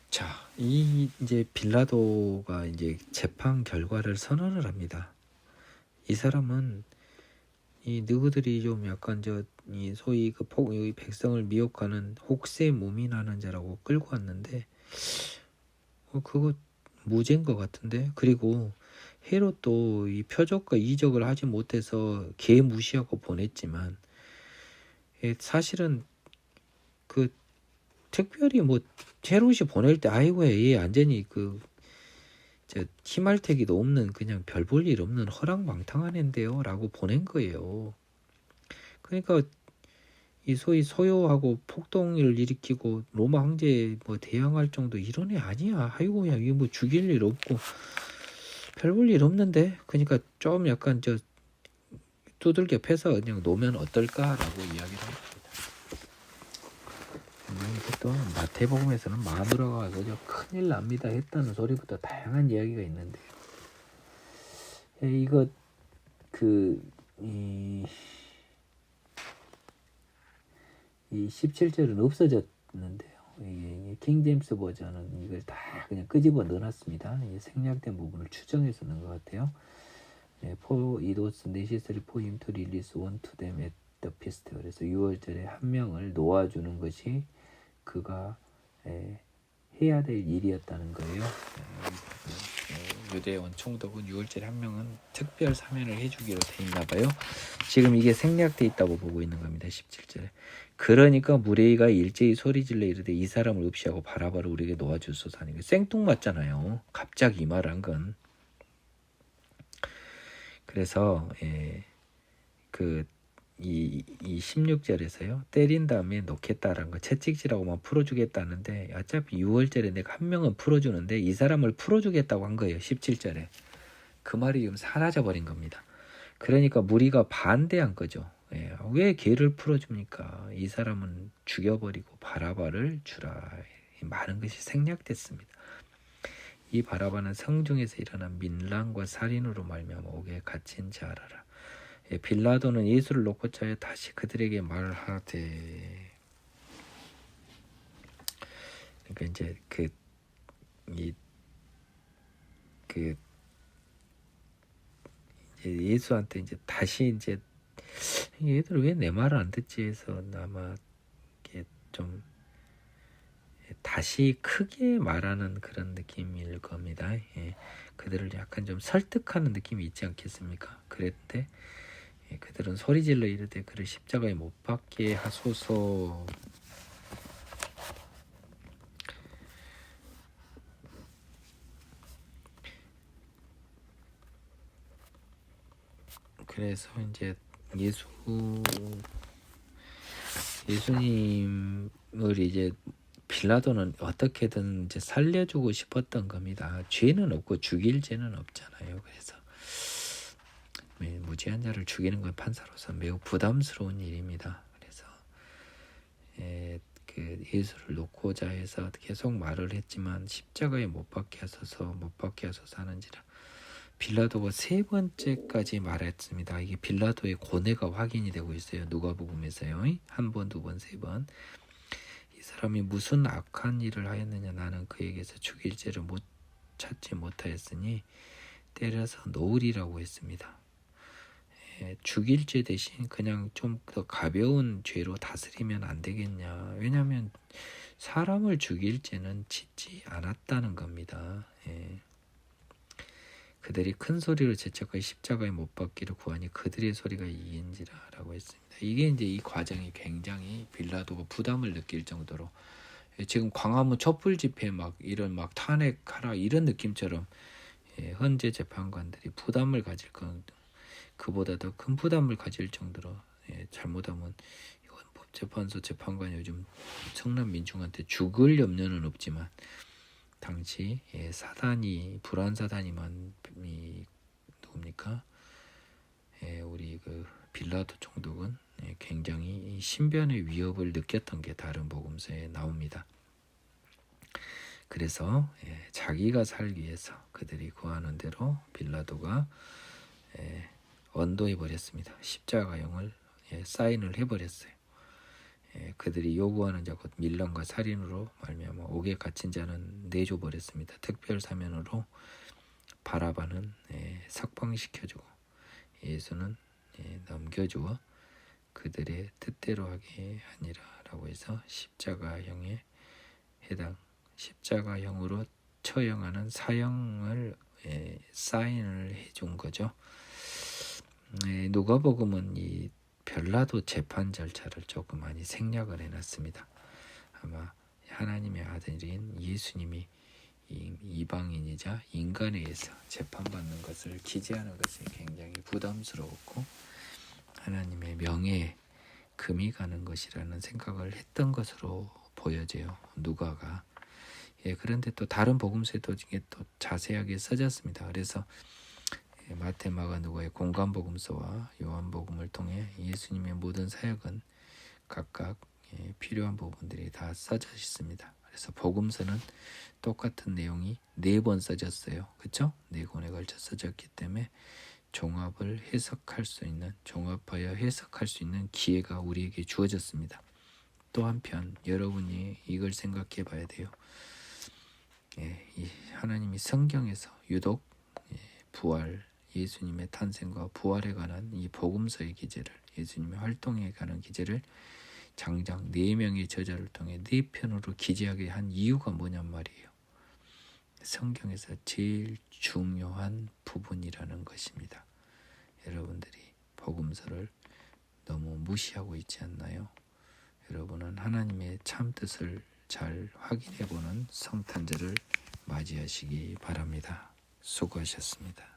자, 이제 빌라도가 이제 재판 결과를 선언을 합니다. 이 사람은 이 누구들이 좀 약간 이 소위 이 백성을 미혹하는 혹세 무민하는 자라고 끌고 왔는데 그거 무죄인 것 같은데. 그리고 헤롯도 이 표적과 이적을 하지 못해서 개 무시하고 보냈지만 사실은 그 특별히 뭐 헤롯이 보낼 때 아이고 얘 완전히 저 희말태기도 없는 그냥 별 볼 일 없는 허랑방탕한 애인데요 라고 보낸 거예요. 그러니까 이 소위 소요하고 폭동을 일으키고 로마 황제에 뭐 대항할 정도 이런 애 아니야. 아이고 야 이게 뭐 죽일 일 없고 별 볼 일 없는데 그러니까 좀 약간 저 두들겨 패서 그냥 놓으면 어떨까라고 이야기를 합니다. 또 마태복음에서는 마누라가 그저 큰일 납니다 했다는 소리부터 다양한 이야기가 있는데 이거 이 17절은 없어졌는데요. 이게 킹제임스 버전은 이걸 다 그냥 끄집어 넣어놨습니다. 생략된 부분을 추정해서 넣은 것 같아요. For it was necessary for him to release one to them at the feast. 그래서 6월절에 한 명을 놓아주는 것이 그가 해야 될 일이었다는 거예요. 유대원 총독은 6월절에 한 명은 특별 사면을 해주기로 돼 있나 봐요. 지금 이게 생략돼 있다고 보고 있는 겁니다. 17절에. 그러니까 무레이가 일제히 소리질러 이르되 이 사람을 없이하고 바라바를 우리에게 놓아주소서 하는 게 생뚱맞잖아요. 갑자기 이 말 한 건. 그래서 이 16절에서요. 때린 다음에 놓겠다라는 거 채찍질하고만 풀어주겠다는데 어차피 6월절에 내가 한 명은 풀어주는데 이 사람을 풀어주겠다고 한 거예요. 17절에. 그 말이 지금 사라져버린 겁니다. 그러니까 무리가 반대한 거죠. 왜 걔를 풀어줍니까? 이 사람은 죽여버리고 바라바를 주라. 많은 것이 생략됐습니다. 이 바라바는 성중에서 일어난 민랑과 살인으로 말미암아 옥에 갇힌 자 알아라. 빌라도는 예수를 놓고자 하여 다시 그들에게 말하되 그러니까 이제 이제 예수한테 이제 다시 이제 얘들 왜 내 말을 안 듣지 해서 아마 이게 좀 다시 크게 말하는 그런 느낌일 겁니다. 그들을 약간 좀 설득하는 느낌이 있지 않겠습니까? 그랬는데 그들은 소리질러 이르되 그를 십자가에 못 박게 하소서. 그래서 이제 예수님을 이제 빌라도는 어떻게든 이제 살려주고 싶었던 겁니다. 죄는 없고 죽일 죄는 없잖아요. 그래서 무죄한 자를 죽이는 건 판사로서 매우 부담스러운 일입니다. 그래서 그 예수를 놓고자 해서 계속 말을 했지만 십자가에 못 박게 하소서 하는지라 빌라도가 3번째까지 말했습니다. 이게 빌라도의 고뇌가 확인이 되고 있어요. 누가복음에서요. 한 번, 두 번, 3번. 이 사람이 무슨 악한 일을 하였느냐. 나는 그에게서 죽일 죄를 찾지 못하였으니 때려서 놓으리라고 했습니다. 죽일 죄 대신 그냥 좀 더 가벼운 죄로 다스리면 안 되겠냐. 왜냐하면 사람을 죽일 죄는 짓지 않았다는 겁니다. 그들이 큰 소리로 재촉하여 십자가에 못 박기를 구하니 그들의 소리가 이인지라라고 했습니다. 이게 이제 이 과정이 굉장히 빌라도가 부담을 느낄 정도로 지금 광화문 촛불 집회 막 이런 막 탄핵하라 이런 느낌처럼 헌재 재판관들이 부담을 가질 건 그보다 더 큰 부담을 가질 정도로 잘못하면 이건 법재판소 재판관이 요즘 성남 민중한테 죽을 염려는 없지만 당시 사단이 불안 사단이만 누굽니까? 우리 그 빌라도 총독은 굉장히 신변의 위협을 느꼈던 게 다른 복음서에 나옵니다. 그래서 자기가 살기 위해서 그들이 구하는 대로 빌라도가 언도해 버렸습니다. 십자가형을 사인을 해버렸어요. 그들이 요구하는 자 곧 밀란과 살인으로 말미암아 옥에 갇힌 자는 내줘 버렸습니다. 특별 사면으로 바라바는 석방시켜주고 예수는 넘겨주어 그들의 뜻대로 하게 하니라라고 해서 십자가형에 해당 십자가형으로 처형하는 사형을 사인을 해준 거죠. 누가복음은 이 별라도 재판 절차를 조금 많이 생략을 해놨습니다. 아마 하나님의 아들인 예수님이 이방인이자 인간에 의해서 재판받는 것을 기재하는 것이 굉장히 부담스러웠고 하나님의 명예에 금이 가는 것이라는 생각을 했던 것으로 보여져요. 누가가. 그런데 또 다른 복음서에도 이게 또 자세하게 써졌습니다. 그래서 마태, 마가, 누가의 공관복음서와 요한복음을 통해 예수님의 모든 사역은 각각 필요한 부분들이 다 써져 있습니다. 그래서 복음서는 똑같은 내용이 4번 써졌어요. 그렇죠? 4권에 걸쳐 써졌기 때문에 종합을 해석할 수 있는, 종합하여 해석할 수 있는 기회가 우리에게 주어졌습니다. 또 한편 여러분이 이걸 생각해 봐야 돼요. 하나님이 성경에서 유독 부활, 예수님의 탄생과 부활에 관한 이 복음서의 기제를, 예수님의 활동에 관한 기제를 장장 4명의 저자를 통해 4편으로 기재하게 한 이유가 뭐냔 말이에요. 성경에서 제일 중요한 부분이라는 것입니다. 여러분들이 복음서를 너무 무시하고 있지 않나요? 여러분은 하나님의 참 뜻을 잘 확인해보는 성탄절을 맞이하시기 바랍니다. 수고하셨습니다.